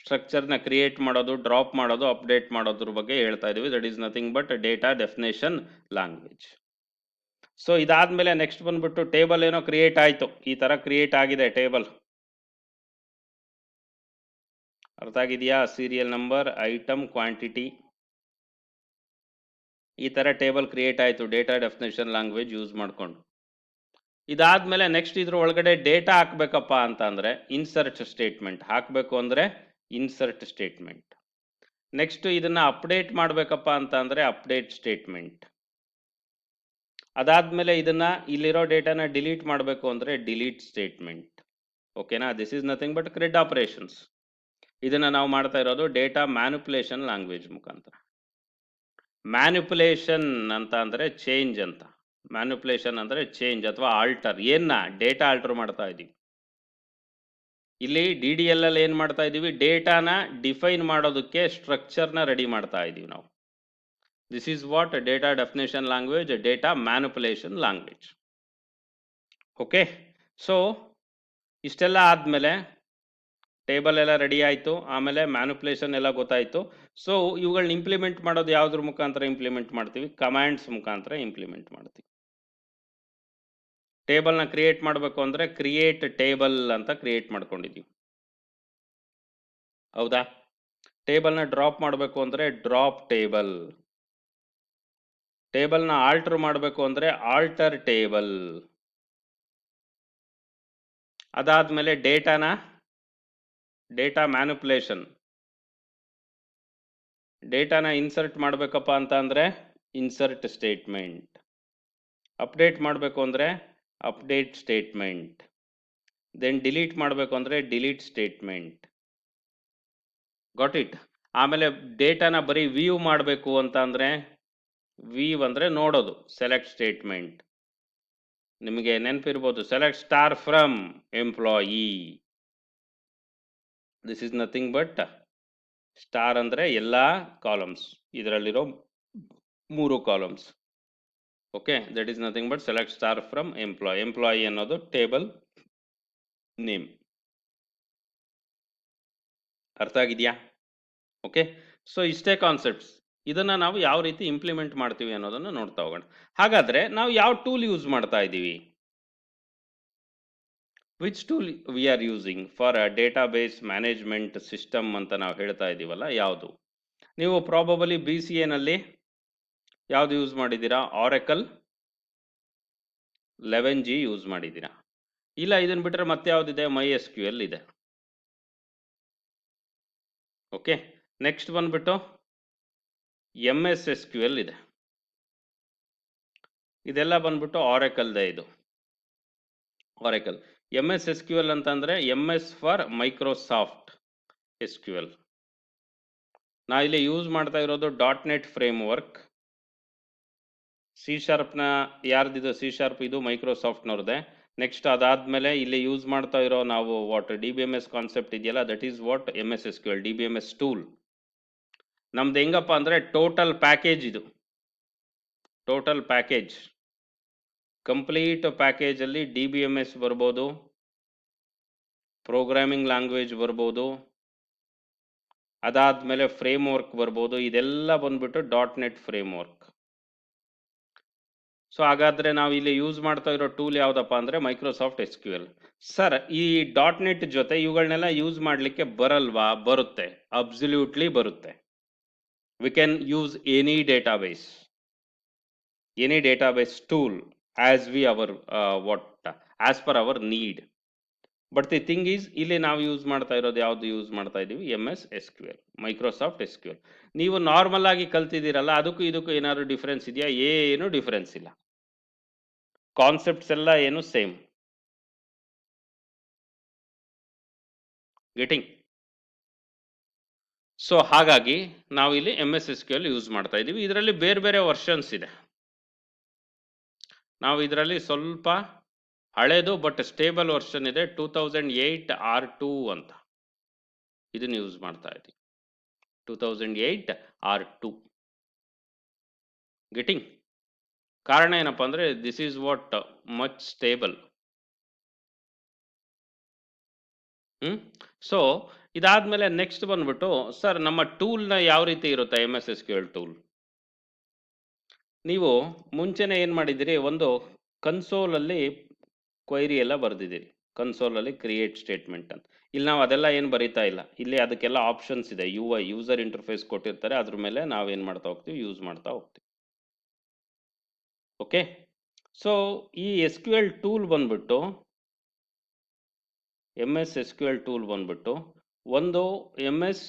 ಸ್ಟ್ರಕ್ಚರ್ನ ಕ್ರಿಯೇಟ್ ಮಾಡೋದು, ಡ್ರಾಪ್ ಮಾಡೋದು, ಅಪ್ಡೇಟ್ ಮಾಡೋದ್ರ ಬಗ್ಗೆ ಹೇಳ್ತಾ ಇದ್ದೀವಿ. That is nothing but data definition language. So ಇದಾದಮೇಲೆ ನೆಕ್ಸ್ಟ್ ಬಂದ್ಬಿಟ್ಟು ಟೇಬಲ್ ಏನೋ ಕ್ರಿಯೇಟ್ ಆಯಿತು, ಈ ಥರ ಕ್ರಿಯೇಟ್ ಆಗಿದೆ ಟೇಬಲ್. ಅರ್ಥ ಆಗಿದೆಯಾ? ಸೀರಿಯಲ್ ನಂಬರ್, ಐಟಮ್, ಕ್ವಾಂಟಿಟಿ, ಈ ಥರ ಟೇಬಲ್ ಕ್ರಿಯೇಟ್ ಆಯಿತು ಡೇಟಾ ಡೆಫಿನೇಷನ್ ಲ್ಯಾಂಗ್ವೇಜ್ ಯೂಸ್ ಮಾಡಿಕೊಂಡು. ಇದಾದಮೇಲೆ ನೆಕ್ಸ್ಟ್ ಇದ್ರ ಒಳಗಡೆ ಡೇಟಾ ಹಾಕಬೇಕಪ್ಪ ಅಂತ ಅಂದರೆ ಇನ್ಸರ್ಟ್ ಸ್ಟೇಟ್ಮೆಂಟ್ ಹಾಕಬೇಕು, ಅಂದರೆ ಇನ್ಸರ್ಟ್ ಸ್ಟೇಟ್ಮೆಂಟ್. ನೆಕ್ಸ್ಟ್ ಇದನ್ನು ಅಪ್ಡೇಟ್ ಮಾಡಬೇಕಪ್ಪ ಅಂತ ಅಂದರೆ ಅಪ್ಡೇಟ್ ಸ್ಟೇಟ್ಮೆಂಟ್. ಅದಾದಮೇಲೆ ಇದನ್ನು ಇಲ್ಲಿರೋ ಡೇಟಾನ ಡಿಲೀಟ್ ಮಾಡಬೇಕು ಅಂದರೆ ಡಿಲೀಟ್ ಸ್ಟೇಟ್ಮೆಂಟ್. ಓಕೆನಾ? This is nothing but credit operations. ಇದನ್ನು ನಾವು ಮಾಡ್ತಾ ಇರೋದು ಡೇಟಾ ಮ್ಯಾನಿಪುಲೇಷನ್ ಲ್ಯಾಂಗ್ವೇಜ್ ಮುಖಾಂತರ. ಮ್ಯಾನಿಪುಲೇಷನ್ ಅಂತ ಅಂದರೆ ಚೇಂಜ್ ಅಂತ. ಮ್ಯಾನಿಪುಲೇಷನ್ ಅಂದರೆ ಚೇಂಜ್ ಅಥವಾ ಆಲ್ಟರ್. ಏನ್ನ? ಡೇಟಾ ಆಲ್ಟರ್ ಮಾಡ್ತಾ ಇದ್ದೀವಿ. ಇಲ್ಲಿ DDL ಅಲ್ಲಿ ಏನು ಮಾಡ್ತಾ ಇದ್ದೀವಿ? ಡೇಟಾನ ಡಿಫೈನ್ ಮಾಡೋದಕ್ಕೆ ಸ್ಟ್ರಕ್ಚರ್ನ ರೆಡಿ ಮಾಡ್ತಾ ಇದ್ದೀವಿ ನಾವು. This is what data definition language, data manipulation language. Okay, so ಇಷ್ಟೆಲ್ಲ ಆದಮೇಲೆ ಟೇಬಲ್ ಎಲ್ಲ ರೆಡಿ ಆಯಿತು, ಆಮೇಲೆ ಮ್ಯಾನಿಪುಲೇಷನ್ ಎಲ್ಲ ಗೊತ್ತಾಯಿತು. ಸೊ ಇವುಗಳನ್ನ ಇಂಪ್ಲಿಮೆಂಟ್ ಮಾಡೋದು ಯಾವುದ್ರ ಮುಖಾಂತರ ಇಂಪ್ಲಿಮೆಂಟ್ ಮಾಡ್ತೀವಿ? ಕಮ್ಯಾಂಡ್ಸ್ ಮುಖಾಂತರ ಇಂಪ್ಲಿಮೆಂಟ್ ಮಾಡ್ತೀವಿ. ಟೇಬಲ್ನ ಕ್ರಿಯೇಟ್ ಮಾಡಬೇಕು ಅಂದರೆ ಕ್ರಿಯೇಟ್ ಟೇಬಲ್ ಅಂತ ಕ್ರಿಯೇಟ್ ಮಾಡ್ಕೊಂಡಿದ್ದೀವಿ, ಹೌದಾ? ಟೇಬಲ್ನ ಡ್ರಾಪ್ ಮಾಡಬೇಕು ಅಂದರೆ ಡ್ರಾಪ್ ಟೇಬಲ್. ಟೇಬಲ್ನ ಆಲ್ಟರ್ ಮಾಡಬೇಕು ಅಂದರೆ ಆಲ್ಟರ್ ಟೇಬಲ್. ಅದಾದಮೇಲೆ ಡೇಟಾ ಮ್ಯಾನಿಪುಲೇಷನ್, ಡೇಟಾನ ಇನ್ಸರ್ಟ್ ಮಾಡಬೇಕಪ್ಪ ಅಂತ ಅಂದರೆ ಇನ್ಸರ್ಟ್ ಸ್ಟೇಟ್ಮೆಂಟ್. ಅಪ್ಡೇಟ್ ಮಾಡಬೇಕು ಅಂದರೆ ಅಪ್ಡೇಟ್ ಸ್ಟೇಟ್ಮೆಂಟ್. ದೆನ್ ಡಿಲೀಟ್ ಮಾಡಬೇಕು ಅಂದರೆ ಡಿಲೀಟ್ ಸ್ಟೇಟ್ಮೆಂಟ್. Got it? ಆಮೇಲೆ ಡೇಟಾನ ಬರೀ ವ್ಯೂ ಮಾಡಬೇಕು ಅಂತ ಅಂದರೆ ವ್ಯೂ ಅಂದರೆ ನೋಡೋದು, ಸೆಲೆಕ್ಟ್ ಸ್ಟೇಟ್ಮೆಂಟ್. ನಿಮಗೆ ನೆನಪಿರ್ಬೋದು, select star from employee. This is nothing but star ಅಂದರೆ ಎಲ್ಲ ಕಾಲಮ್ಸ್, ಇದರಲ್ಲಿರೋ 3 columns. Okay, that is nothing but select star from employee. Employee ಅನ್ನೋದು ಟೇಬಲ್ ನೇಮ್. ಅರ್ಥ ಆಗಿದೆಯಾ? ಓಕೆ, ಸೊ ಇಷ್ಟೇ ಕಾನ್ಸೆಪ್ಟ್ಸ್. ಇದನ್ನು ನಾವು ಯಾವ ರೀತಿ ಇಂಪ್ಲಿಮೆಂಟ್ ಮಾಡ್ತೀವಿ ಅನ್ನೋದನ್ನು ನೋಡ್ತಾ ಹೋಗೋಣ. ಹಾಗಾದರೆ ನಾವು ಯಾವ ಟೂಲ್ ಯೂಸ್ ಮಾಡ್ತಾ ಇದ್ದೀವಿ? Which tool we are using for database management system ಅಂತ ನಾವು ಹೇಳ್ತಾ ಇದ್ದೀವಲ್ಲ, ಯಾವುದು? ನೀವು ಪ್ರಾಬಬಲಿ BCAನಲ್ಲಿ ಯಾವುದು ಯೂಸ್ ಮಾಡಿದ್ದೀರಾ? ಆರೆಕಲ್ 11G ಯೂಸ್ ಮಾಡಿದ್ದೀರಾ? ಇಲ್ಲ, ಇದನ್ನು ಬಿಟ್ಟರೆ ಮತ್ತೆ ಯಾವುದಿದೆ? MySQL ಇದೆ. ಓಕೆ, ನೆಕ್ಸ್ಟ್ ಬಂದ್ಬಿಟ್ಟು MS SQL ಇದೆ. ಇದೆಲ್ಲ ಬಂದ್ಬಿಟ್ಟು ಆರೆಕಲ್ದೇ. ಇದು ಆರೆಕಲ್. MS SQL ಅಂತಂದರೆ MS ಫಾರ್ ಮೈಕ್ರೋಸಾಫ್ಟ್ SQL. ನಾ ಇಲ್ಲಿ ಯೂಸ್ ಮಾಡ್ತಾ ಇರೋದು .NET ಫ್ರೇಮ್ವರ್ಕ್. C#ನ ಯಾರ್ದಿದು? C# ಇದು ಮೈಕ್ರೋಸಾಫ್ಟ್ನವ್ರದ್ದೇ. ನೆಕ್ಸ್ಟ್ ಅದಾದಮೇಲೆ ಇಲ್ಲಿ ಯೂಸ್ ಮಾಡ್ತಾ ಇರೋ ನಾವು ವಾಟ್ DBMS ಕಾನ್ಸೆಪ್ಟ್ ಇದೆಯಲ್ಲ, that is what MS SQL DBMS tool. ನಮ್ದು ಹೆಂಗಪ್ಪ ಅಂದರೆ ಟೋಟಲ್ ಪ್ಯಾಕೇಜ್. ಇದು ಟೋಟಲ್ ಪ್ಯಾಕೇಜ್, ಕಂಪ್ಲೀಟ್ ಪ್ಯಾಕೇಜಲ್ಲಿ DBMS ಬರ್ಬೋದು, ಪ್ರೋಗ್ರಾಮಿಂಗ್ ಲ್ಯಾಂಗ್ವೇಜ್ ಬರ್ಬೋದು, ಅದಾದಮೇಲೆ ಫ್ರೇಮ್ವರ್ಕ್ ಬರ್ಬೋದು. ಇದೆಲ್ಲ ಬಂದ್ಬಿಟ್ಟು .NET ಫ್ರೇಮ್ವರ್ಕ್. ಸೊ ಹಾಗಾದರೆ ನಾವು ಇಲ್ಲಿ ಯೂಸ್ ಮಾಡ್ತಾ ಇರೋ ಟೂಲ್ ಯಾವುದಪ್ಪ ಅಂದರೆ ಮೈಕ್ರೋಸಾಫ್ಟ್ SQL. ಸರ್, ಈ .NET ಜೊತೆ ಇವುಗಳನ್ನೆಲ್ಲ ಯೂಸ್ ಮಾಡಲಿಕ್ಕೆ ಬರಲ್ವಾ? ಬರುತ್ತೆ, ಅಬ್ಸಲ್ಯೂಟ್ಲಿ ಬರುತ್ತೆ. We can use any database tool as per our need. But the thing is, ಇಲ್ಲಿ ನಾವು ಯೂಸ್ ಮಾಡ್ತಾ ಇರೋದು ಯಾವುದು? ಯೂಸ್ ಮಾಡ್ತಾ ಇದ್ದೀವಿ MS SQL, ಮೈಕ್ರೋಸಾಫ್ಟ್ SQL. ನೀವು ನಾರ್ಮಲ್ ಆಗಿ ಕಲ್ತಿದ್ದೀರಲ್ಲ, ಅದಕ್ಕೂ ಇದಕ್ಕೂ ಏನಾದ್ರು ಡಿಫ್ರೆನ್ಸ್ ಇದೆಯಾ? ಏನು ಡಿಫ್ರೆನ್ಸ್ ಇಲ್ಲ. ಕಾನ್ಸೆಪ್ಟ್ಸ್ ಎಲ್ಲ ಏನು ಸೇಮ್. ಗೆಟಿಂಗ್? ಸೊ ಹಾಗಾಗಿ ನಾವು ಇಲ್ಲಿ MS SQL ಯೂಸ್ ಮಾಡ್ತಾ ಇದ್ದೀವಿ. ಇದರಲ್ಲಿ ಬೇರೆ ಬೇರೆ ವರ್ಷನ್ಸ್ ಇದೆ. ನಾವು ಇದರಲ್ಲಿ ಸ್ವಲ್ಪ ಹಳೇದು ಬಟ್ ಸ್ಟೇಬಲ್ ವರ್ಷನ್ ಇದೆ, 2008 R2 ಅಂತ. ಇದನ್ನು ಯೂಸ್ ಮಾಡ್ತಾ ಇದ್ದೀವಿ, 2008 R2. ಗೆಟಿಂಗ್? ಕಾರಣ ಏನಪ್ಪ ಅಂದರೆ this is what much stable. So ಇದಾದಮೇಲೆ ನೆಕ್ಸ್ಟ್ ಬಂದ್ಬಿಟ್ಟು, ಸರ್ ನಮ್ಮ ಟೂಲ್ನ ಯಾವ ರೀತಿ ಇರುತ್ತೆ MS SQL ಟೂಲ್? ನೀವು ಮುಂಚೆನೇ ಏನು ಮಾಡಿದ್ದೀರಿ? ಒಂದು ಕನ್ಸೋಲಲ್ಲಿ ಕ್ವೈರಿ ಎಲ್ಲ ಬರೆದಿದ್ದೀರಿ, ಕನ್ಸೋಲಲ್ಲಿ ಕ್ರಿಯೇಟ್ ಸ್ಟೇಟ್ಮೆಂಟ್ ಅಂತ. ಇಲ್ಲಿ ನಾವು ಅದೆಲ್ಲ ಏನು ಬರೀತಾ ಇಲ್ಲ. ಇಲ್ಲಿ ಅದಕ್ಕೆಲ್ಲ ಆಪ್ಷನ್ಸ್ ಇದೆ, UI ಯೂಸರ್ ಇಂಟರ್ಫೇಸ್ ಕೊಟ್ಟಿರ್ತಾರೆ, ಅದ್ರ ಮೇಲೆ ನಾವೇನು ಮಾಡ್ತಾ ಹೋಗ್ತೀವಿ? ಯೂಸ್ ಮಾಡ್ತಾ ಹೋಗ್ತೀವಿ. ಓಕೆ, ಸೊ ಈ SQL ಟೂಲ್ ಬಂದ್ಬಿಟ್ಟು, MS SQL ಟೂಲ್ ಬಂದ್ಬಿಟ್ಟು ಒಂದು MS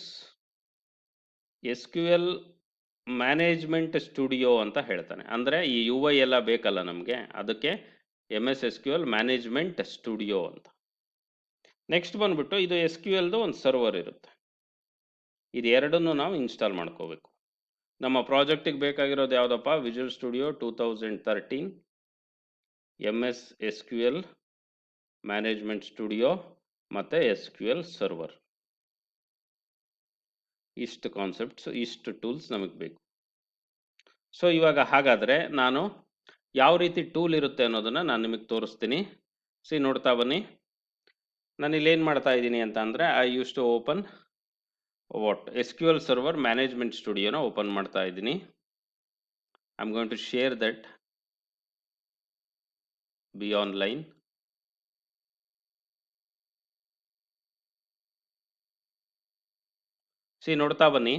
SQL ಮ್ಯಾನೇಜ್ಮೆಂಟ್ ಸ್ಟುಡಿಯೋ ಅಂತ ಹೇಳ್ತಾನೆ. ಅಂದರೆ ಈ UI ಎಲ್ಲ ಬೇಕಲ್ಲ ನಮಗೆ, ಅದಕ್ಕೆ MS SQL ಮ್ಯಾನೇಜ್ಮೆಂಟ್ ಸ್ಟುಡಿಯೋ ಅಂತ. ನೆಕ್ಸ್ಟ್ ಬಂದ್ಬಿಟ್ಟು ಇದು SQLದು ಒಂದು ಸರ್ವರ್ ಇರುತ್ತೆ. ಇದು ಎರಡನ್ನೂ ನಾವು ಇನ್ಸ್ಟಾಲ್ ಮಾಡ್ಕೋಬೇಕು. ನಮ್ಮ ಪ್ರಾಜೆಕ್ಟಿಗೆ ಬೇಕಾಗಿರೋದು ಯಾವುದಪ್ಪ? Visual studio 2013, MS SQL management studio ಮತ್ತು SQL ಸರ್ವರ್. ಇಷ್ಟು ಕಾನ್ಸೆಪ್ಟ್ಸ್, ಇಷ್ಟು ಟೂಲ್ಸ್ ನಮಗೆ ಬೇಕು. ಸೊ ಇವಾಗ ಹಾಗಾದರೆ ನಾನು ಯಾವ ರೀತಿ ಟೂಲ್ ಇರುತ್ತೆ ಅನ್ನೋದನ್ನು ನಾನು ನಿಮಗೆ ತೋರಿಸ್ತೀನಿ. ನೋಡ್ತಾ ಬನ್ನಿ. ನಾನು ಇಲ್ಲೇನು ಮಾಡ್ತಾ ಇದ್ದೀನಿ ಅಂತ ಅಂದರೆ, I use to open SQL server management ಸ್ಟುಡಿಯೋನ ಓಪನ್ ಮಾಡ್ತಾ ಇದ್ದೀನಿ. I am going to share that, be online. ನೋಡ್ತಾ ಬನ್ನಿ.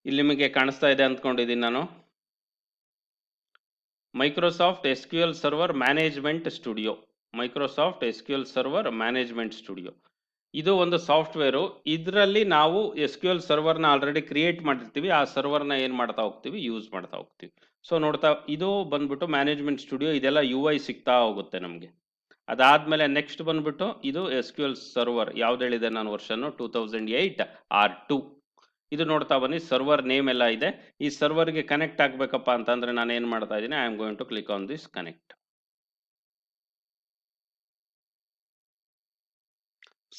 ಇಲ್ಲಿ ನಿಮಗೆ ಕಾಣಿಸ್ತಾ ಇದೆ ಅಂದ್ಕೊಂಡಿದ್ದೀನಿ ನಾನು. Microsoft SQL server management studio, Microsoft SQL server management studio. ಇದು ಒಂದು ಸಾಫ್ಟ್ವೇರು. ಇದರಲ್ಲಿ ನಾವು SQL ಸರ್ವರ್ನ ಆಲ್ರೆಡಿ ಕ್ರಿಯೇಟ್ ಮಾಡಿರ್ತೀವಿ. ಆ ಸರ್ವರ್ನ ಏನು ಮಾಡ್ತಾ ಹೋಗ್ತೀವಿ? ಯೂಸ್ ಮಾಡ್ತಾ ಹೋಗ್ತೀವಿ. ಸೊ ನೋಡ್ತಾ, ಇದು ಬಂದ್ಬಿಟ್ಟು ಮ್ಯಾನೇಜ್ಮೆಂಟ್ ಸ್ಟುಡಿಯೋ. ಇದೆಲ್ಲ UI ಸಿಗ್ತಾ ಹೋಗುತ್ತೆ ನಮಗೆ. ಅದಾದಮೇಲೆ ನೆಕ್ಸ್ಟ್ ಬಂದ್ಬಿಟ್ಟು ಇದು SQL ಸರ್ವರ್. ಯಾವ್ದು ಹೇಳಿದೆ ನಾನು ವರ್ಷನ್ನು? 2008 R2. ಇದು ನೋಡ್ತಾ ಬನ್ನಿ, ಸರ್ವರ್ ನೇಮ್ ಎಲ್ಲ ಇದೆ. ಈ ಸರ್ವರ್ಗೆ ಕನೆಕ್ಟ್ ಆಗಬೇಕಪ್ಪ ಅಂತಂದರೆ ನಾನು ಏನು ಮಾಡ್ತಾ ಇದ್ದೀನಿ? I am going to click on this connect.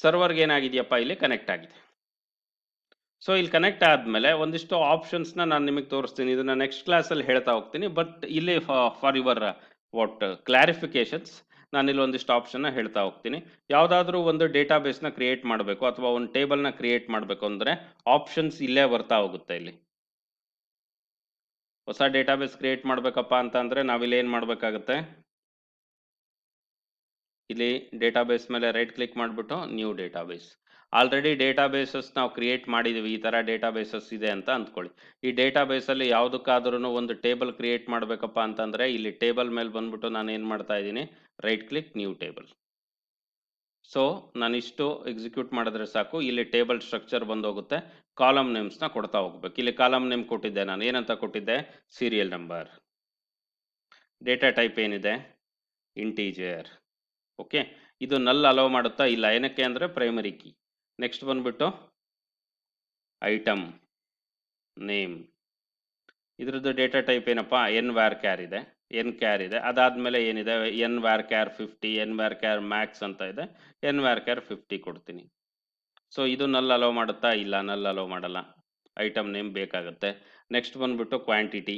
ಸರ್ವರ್ಗೆ ಏನಾಗಿದೆಯಪ್ಪ? ಇಲ್ಲಿ ಕನೆಕ್ಟ್ ಆಗಿದೆ. ಸೊ ಇಲ್ಲಿ ಕನೆಕ್ಟ್ ಆದಮೇಲೆ ಒಂದಿಷ್ಟು ಆಪ್ಷನ್ಸ್ನ ನಾನು ನಿಮಗೆ ತೋರಿಸ್ತೀನಿ. ಇದನ್ನು ನೆಕ್ಸ್ಟ್ ಕ್ಲಾಸಲ್ಲಿ ಹೇಳ್ತಾ ಹೋಗ್ತೀನಿ. ಬಟ್ ಇಲ್ಲಿ ಫಾರ್ ಯುವರ್ ವಾಟ್ ಕ್ಲಾರಿಫಿಕೇಶನ್ಸ್, ನಾನಿಲ್ಲಿ ಒಂದಿಷ್ಟು ಆಪ್ಷನ್ನ ಹೇಳ್ತಾ ಹೋಗ್ತೀನಿ. ಯಾವುದಾದ್ರೂ ಒಂದು ಡೇಟಾಬೇಸ್ನ ಕ್ರಿಯೇಟ್ ಮಾಡಬೇಕು ಅಥವಾ ಒಂದು ಟೇಬಲ್ನ ಕ್ರಿಯೇಟ್ ಮಾಡಬೇಕು ಅಂದರೆ ಆಪ್ಷನ್ಸ್ ಇಲ್ಲೇ ಬರ್ತಾ ಹೋಗುತ್ತೆ. ಇಲ್ಲಿ ಹೊಸ ಡೇಟಾಬೇಸ್ ಕ್ರಿಯೇಟ್ ಮಾಡಬೇಕಪ್ಪ ಅಂತ ಅಂದರೆ ನಾವಿಲ್ಲಿ ಏನು ಮಾಡಬೇಕಾಗುತ್ತೆ, ಇಲ್ಲಿ ಡೇಟಾಬೇಸ್ ಮೇಲೆ ರೈಟ್ ಕ್ಲಿಕ್ ಮಾಡಿಬಿಟ್ಟು ನ್ಯೂ ಡೇಟಾಬೇಸ್. ಆಲ್ರೆಡಿ ಡೇಟಾಬೇಸಸ್ ನಾವು ಕ್ರಿಯೇಟ್ ಮಾಡಿದ್ದೀವಿ, ಈ ಥರ ಡೇಟಾಬೇಸಸ್ ಇದೆ ಅಂತ ಅಂದ್ಕೊಳ್ಳಿ. ಈ ಡೇಟಾಬೇಸಲ್ಲಿ ಯಾವುದಕ್ಕಾದ್ರೂ ಒಂದು ಟೇಬಲ್ ಕ್ರಿಯೇಟ್ ಮಾಡಬೇಕಪ್ಪ ಅಂತಂದರೆ ಇಲ್ಲಿ ಟೇಬಲ್ ಮೇಲೆ ಬಂದ್ಬಿಟ್ಟು ನಾನು ಏನು ಮಾಡ್ತಾ ಇದ್ದೀನಿ, right click new table. So ನಾನಿಷ್ಟು ಎಕ್ಸಿಕ್ಯೂಟ್ ಮಾಡಿದ್ರೆ ಸಾಕು, ಇಲ್ಲಿ ಟೇಬಲ್ ಸ್ಟ್ರಕ್ಚರ್ ಬಂದೋಗುತ್ತೆ. ಕಾಲಮ್ ನೇಮ್ಸ್ನ ಕೊಡ್ತಾ ಹೋಗ್ಬೇಕು. ಇಲ್ಲಿ ಕಾಲಮ್ ನೇಮ್ ಕೊಟ್ಟಿದ್ದೆ, ನಾನು ಏನಂತ ಕೊಟ್ಟಿದ್ದೆ, ಸೀರಿಯಲ್ ನಂಬರ್. ಡೇಟಾ ಟೈಪ್ ಏನಿದೆ, ಇಂಟೀಜರ್. ಓಕೆ, ಇದು ನಲ್ ಅಲೋ ಮಾಡುತ್ತಾ ಇಲ್ಲ, ಏನಕ್ಕೆ ಅಂದರೆ ಪ್ರೈಮರಿ ಕೀ. ನೆಕ್ಸ್ಟ್ ಬಂದ್ಬಿಟ್ಟು ಐಟಮ್ ನೇಮ್, ಇದ್ರದ್ದು ಡೇಟಾ ಟೈಪ್ ಏನಪ್ಪ, ಎನ್ ವ್ಯಾರ್ ಕ್ಯಾರ್ ಇದೆ, ಎನ್ ಕ್ಯಾರ್ ಇದೆ. ಅದಾದಮೇಲೆ ಏನಿದೆ, N var char 50, N var char max ಅಂತ ಇದೆ, ಎನ್ ವ್ಯಾರ್ ಕ್ಯಾರ್ 50 ಕೊಡ್ತೀನಿ. ಸೊ ಇದು ನಲ್ ಅಲೋ ಮಾಡುತ್ತಾ ಇಲ್ಲ, ನಲ್ ಅಲೋ ಮಾಡಲ್ಲ, ಐಟಮ್ ನೇಮ್ ಬೇಕಾಗುತ್ತೆ. ನೆಕ್ಸ್ಟ್ ಬಂದ್ಬಿಟ್ಟು ಕ್ವಾಂಟಿಟಿ,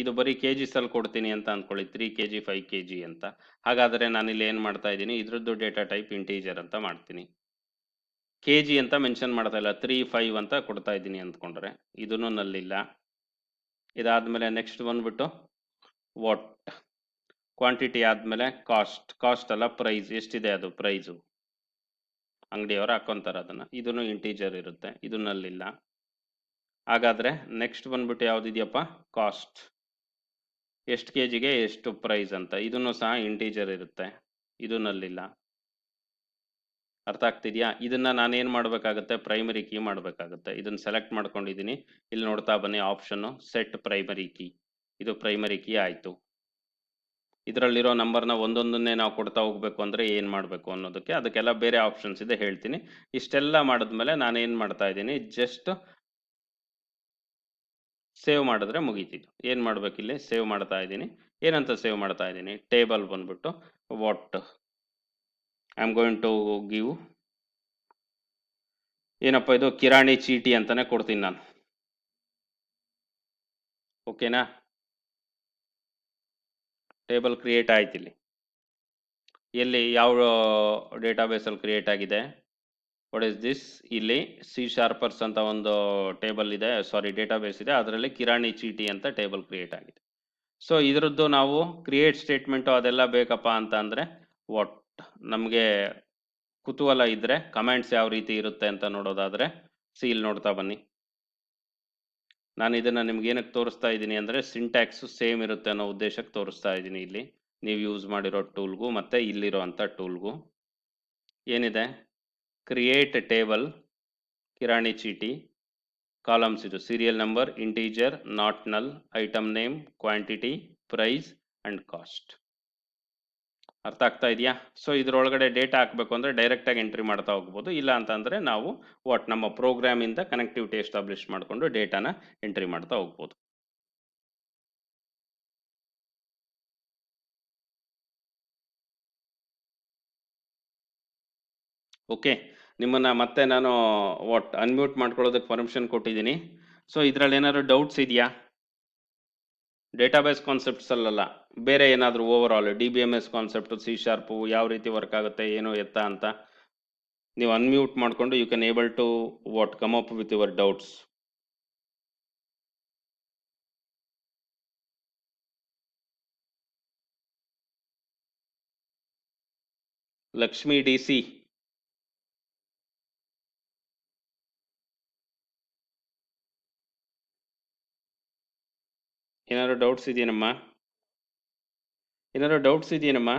ಇದು ಬರೀ ಕೆ ಜಿಸಲ್ಲಿ ಕೊಡ್ತೀನಿ ಅಂತ ಅಂದ್ಕೊಳ್ಳಿ, 3 kg 5 kg ಅಂತ. ಹಾಗಾದರೆ ನಾನಿಲ್ಲಿ ಏನು ಮಾಡ್ತಾ ಇದ್ದೀನಿ, ಇದ್ರದ್ದು ಡೇಟಾ ಟೈಪ್ ಇಂಟೀಜರ್ ಅಂತ ಮಾಡ್ತೀನಿ. ಕೆ ಜಿ ಅಂತ ಮೆನ್ಷನ್ ಮಾಡ್ತಾ ಇಲ್ಲ, 3 5 ಅಂತ ಕೊಡ್ತಾ ಇದ್ದೀನಿ ಅಂದ್ಕೊಂಡ್ರೆ ಇದನ್ನು ನಲ್ಲಿಲ್ಲ. ಇದಾದಮೇಲೆ ನೆಕ್ಸ್ಟ್ ಬಂದ್ಬಿಟ್ಟು ವಾಟ್, ಕ್ವಾಂಟಿಟಿ ಆದಮೇಲೆ ಕಾಸ್ಟ್ ಅಲ್ಲ ಪ್ರೈಸ್, ಎಷ್ಟಿದೆ ಅದು ಪ್ರೈಸು, ಅಂಗಡಿಯವರು ಹಾಕ್ಕೊಂತಾರೆ ಅದನ್ನು, ಇದನ್ನು ಇಂಟೀಜರ್ ಇರುತ್ತೆ, ಇದು ನಲ್ಲಿಲ್ಲ. ಹಾಗಾದರೆ ನೆಕ್ಸ್ಟ್ ಬಂದ್ಬಿಟ್ಟು ಯಾವುದಿದೆಯಪ್ಪ, ಕಾಸ್ಟ್, ಎಷ್ಟು ಕೆ ಜಿಗೆ ಎಷ್ಟು ಪ್ರೈಸ್ ಅಂತ, ಇದನ್ನು ಸಹ ಇಂಟೀಜರ್ ಇರುತ್ತೆ, ಇದು ನಲ್ಲಿಲ್ಲ. ಅರ್ಥ ಆಗ್ತಿದೆಯಾ? ಇದನ್ನು ನಾನೇನು ಮಾಡಬೇಕಾಗುತ್ತೆ, ಪ್ರೈಮರಿ ಕೀ ಮಾಡಬೇಕಾಗುತ್ತೆ. ಇದನ್ನು ಸೆಲೆಕ್ಟ್ ಮಾಡ್ಕೊಂಡಿದ್ದೀನಿ, ಇಲ್ಲಿ ನೋಡ್ತಾ ಬನ್ನಿ ಆಪ್ಷನ್ನು ಸೆಟ್ ಪ್ರೈಮರಿ ಕೀ, ಇದು ಪ್ರೈಮರಿ ಕೀ ಆಯಿತು. ಇದರಲ್ಲಿರೋ ನಂಬರ್ನ ಒಂದೊಂದನ್ನೇ ನಾವು ಕೊಡ್ತಾ ಹೋಗಬೇಕು ಅಂದರೆ ಏನು ಮಾಡಬೇಕು ಅನ್ನೋದಕ್ಕೆ, ಅದಕ್ಕೆಲ್ಲ ಬೇರೆ ಆಪ್ಷನ್ಸ್ ಇದೆ, ಹೇಳ್ತೀನಿ. ಇಷ್ಟೆಲ್ಲ ಮಾಡಿದ್ಮೇಲೆ ನಾನೇನು ಮಾಡ್ತಾ ಇದ್ದೀನಿ, ಜಸ್ಟ್ ಸೇವ್ ಮಾಡಿದ್ರೆ ಮುಗೀತಿದ್ದು. ಏನು ಮಾಡಬೇಕು, ಇಲ್ಲಿ ಸೇವ್ ಮಾಡ್ತಾ ಇದ್ದೀನಿ. ಏನಂತ ಸೇವ್ ಮಾಡ್ತಾ ಇದ್ದೀನಿ, ಟೇಬಲ್ ಬಂದ್ಬಿಟ್ಟು what I am going to give, ಏನಪ್ಪ ಇದು, ಕಿರಾಣಿ ಚೀಟಿ ಅಂತಾನೆ ಕೊಡ್ತೀನಿ ನಾನು. ಓಕೆನಾ, ಟೇಬಲ್ ಕ್ರಿಯೇಟ್ ಆಯ್ತು. ಇಲ್ಲಿ ಎಲ್ಲಿ ಯಾವ ಡೇಟಾಬೇಸಲ್ಲಿ ಕ್ರಿಯೇಟ್ ಆಗಿದೆ, ವಾಟ್ ಇಸ್ ದಿಸ್, ಇಲ್ಲಿ C# ಅಂತ ಒಂದು ಟೇಬಲ್ ಇದೆ, ಸಾರಿ ಡೇಟಾಬೇಸ್ ಇದೆ, ಅದರಲ್ಲಿ ಕಿರಾಣಿ ಚೀಟಿ ಅಂತ ಟೇಬಲ್ ಕ್ರಿಯೇಟ್ ಆಗಿದೆ. ಸೊ ಇದರದ್ದು ನಾವು ಕ್ರಿಯೇಟ್ ಸ್ಟೇಟ್ಮೆಂಟು ಅದೆಲ್ಲ ಬೇಕಪ್ಪ ಅಂತ ಅಂದರೆ ವಾಟ್, ನಮಗೆ ಕುತೂಹಲ ಇದ್ದರೆ ಕಮೆಂಟ್ಸ್ ಯಾವ ರೀತಿ ಇರುತ್ತೆ ಅಂತ ನೋಡೋದಾದರೆ ಇಲ್ಲಿ ನೋಡ್ತಾ ಬನ್ನಿ. ನಾನು ಇದನ್ನು ನಿಮ್ಗೆ ಏನಕ್ಕೆ ತೋರಿಸ್ತಾ ಇದ್ದೀನಿ ಅಂದರೆ ಸಿಂಟ್ಯಾಕ್ಸು ಸೇಮ್ ಇರುತ್ತೆ ಅನ್ನೋ ಉದ್ದೇಶಕ್ಕೆ ತೋರಿಸ್ತಾ ಇದ್ದೀನಿ. ಇಲ್ಲಿ ನೀವು ಯೂಸ್ ಮಾಡಿರೋ ಟೂಲ್ಗೂ ಮತ್ತು ಇಲ್ಲಿರೋ ಅಂಥ ಟೂಲ್ಗೂ ಏನಿದೆ, ಕ್ರಿಯೇಟ್ ಟೇಬಲ್, ಕಿರಾಣಿ ಚೀಟಿ, ಕಾಲಮ್ಸ್ ಇದು serial number, integer, not null, item name, quantity, price and cost. ಅರ್ಥ ಆಗ್ತಾ ಇದೆಯಾ? ಸೊ ಇದರೊಳಗಡೆ ಡೇಟಾ ಹಾಕಬೇಕು ಅಂದರೆ ಡೈರೆಕ್ಟಾಗಿ ಎಂಟ್ರಿ ಮಾಡ್ತಾ ಹೋಗ್ಬೋದು, ಇಲ್ಲ ಅಂತಂದರೆ ನಾವು ನಮ್ಮ ಪ್ರೋಗ್ರಾಮಿಂದ ಕನೆಕ್ಟಿವಿಟಿ ಎಸ್ಟಾಬ್ಲಿಷ್ ಮಾಡಿಕೊಂಡು ಡೇಟಾನ ಎಂಟ್ರಿ ಮಾಡ್ತಾ ಹೋಗ್ಬೋದು. ಓಕೆ, ನಿಮ್ಮನ್ನು ಮತ್ತೆ ನಾನು ಅನ್ಮ್ಯೂಟ್ ಮಾಡ್ಕೊಳ್ಳೋದಕ್ಕೆ ಪರ್ಮಿಷನ್ ಕೊಟ್ಟಿದ್ದೀನಿ. ಸೊ ಇದರಲ್ಲಿ ಏನಾದರೂ ಡೌಟ್ಸ್ ಇದೆಯಾ? ಡೇಟಾಬೇಸ್ ಕಾನ್ಸೆಪ್ಟ್ಸ್ ಅಲ್ಲ, ಬೇರೆ ಏನಾದರೂ over all DBMS concept, C# ಯಾವ ರೀತಿ ವರ್ಕ್ ಆಗುತ್ತೆ, ಏನು ಎತ್ತ ಅಂತ ನೀವು ಅನ್ಮ್ಯೂಟ್ ಮಾಡಿಕೊಂಡು you can able to come up with your doubts. Lakshmi DC, ಏನಾದ್ರು ಡೌಟ್ಸ್ ಇದೆಯೇನಮ್ಮ?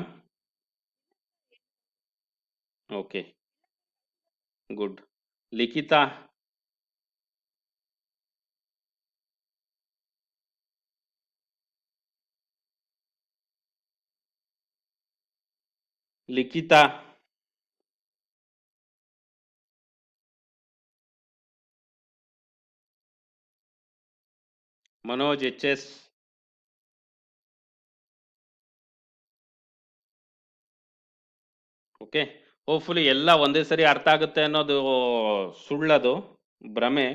Okay, good. Likhita, Manoj HS, okay. Hopefully ಎಲ್ಲ ಒಂದೇ ಸರಿ ಅರ್ಥ ಆಗುತ್ತೆ ಅನ್ನೋದು ಸುಳ್ಳದು, ಭ್ರಮೆ.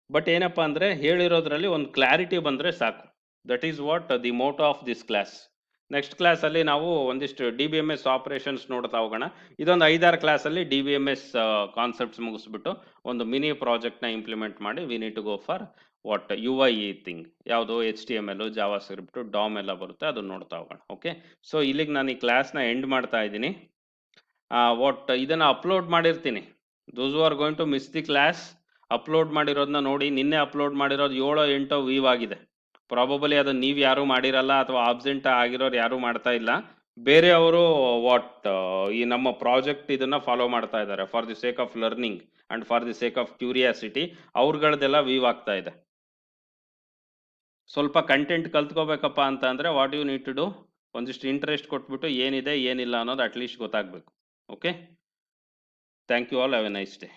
ಬಟ್ ಏನಪ್ಪ ಅಂದರೆ ಹೇಳಿರೋದ್ರಲ್ಲಿ ಒಂದು ಕ್ಲಾರಿಟಿ ಬಂದರೆ ಸಾಕು. That is what the motto of this class. Next ಕ್ಲಾಸಲ್ಲಿ ನಾವು ಒಂದಿಷ್ಟು DBMS ಆಪರೇಷನ್ಸ್ ನೋಡ್ತಾ ಹೋಗೋಣ. ಇದೊಂದು 5-6 ಕ್ಲಾಸಲ್ಲಿ DBMS ಕಾನ್ಸೆಪ್ಟ್ಸ್ ಮುಗಿಸ್ಬಿಟ್ಟು ಒಂದು ಮಿನಿ ಪ್ರಾಜೆಕ್ಟ್ನ ಇಂಪ್ಲಿಮೆಂಟ್ ಮಾಡಿ we need to go for what UI thing, ಯಾವುದು HTML, ಜಾವಾ ಸ್ಕ್ರಿಪ್ಟು, DOM ಎಲ್ಲ ಬರುತ್ತೆ, ಅದನ್ನು ನೋಡ್ತಾ ಹೋಗೋಣ. ಓಕೆ, ಸೊ ಇಲ್ಲಿಗೆ ನಾನು ಈ ಕ್ಲಾಸ್ನ ಎಂಡ್ ಮಾಡ್ತಾ ಇದ್ದೀನಿ. ವಾಟ್ ಇದನ್ನು ಅಪ್ಲೋಡ್ ಮಾಡಿರ್ತೀನಿ. Those who are going to miss the class, upload ಮಾಡಿರೋದನ್ನ ನೋಡಿ. ನಿನ್ನೆ ಅಪ್ಲೋಡ್ ಮಾಡಿರೋದು 7-8 ವೀವ್ ಆಗಿದೆ. ಪ್ರಾಬಬಲಿ ಅದನ್ನು ನೀವು ಯಾರೂ ಮಾಡಿರಲ್ಲ, ಅಥವಾ ಆಬ್ಸೆಂಟ್ ಆಗಿರೋರು ಯಾರೂ ಮಾಡ್ತಾ ಇಲ್ಲ. ಬೇರೆಯವರು ವಾಟ್ ಈ ನಮ್ಮ ಪ್ರಾಜೆಕ್ಟ್ ಇದನ್ನು ಫಾಲೋ ಮಾಡ್ತಾ ಇದ್ದಾರೆ for the sake of learning and for the sake of curiosity. ಅವ್ರಗಳದೆಲ್ಲ ವೀವ್ ಆಗ್ತಾ ಇದೆ. ಸ್ವಲ್ಪ ಕಂಟೆಂಟ್ ಕಲ್ತ್ಕೋಬೇಕಪ್ಪ ಅಂತ ಅಂದರೆ what you need to do, ಒಂದಿಷ್ಟು ಇಂಟ್ರೆಸ್ಟ್ ಕೊಟ್ಬಿಟ್ಟು ಏನಿದೆ ಏನಿಲ್ಲ ಅನ್ನೋದು ಅಟ್ಲೀಸ್ಟ್ ಗೊತ್ತಾಗಬೇಕು. Okay, thank you all, have a nice day.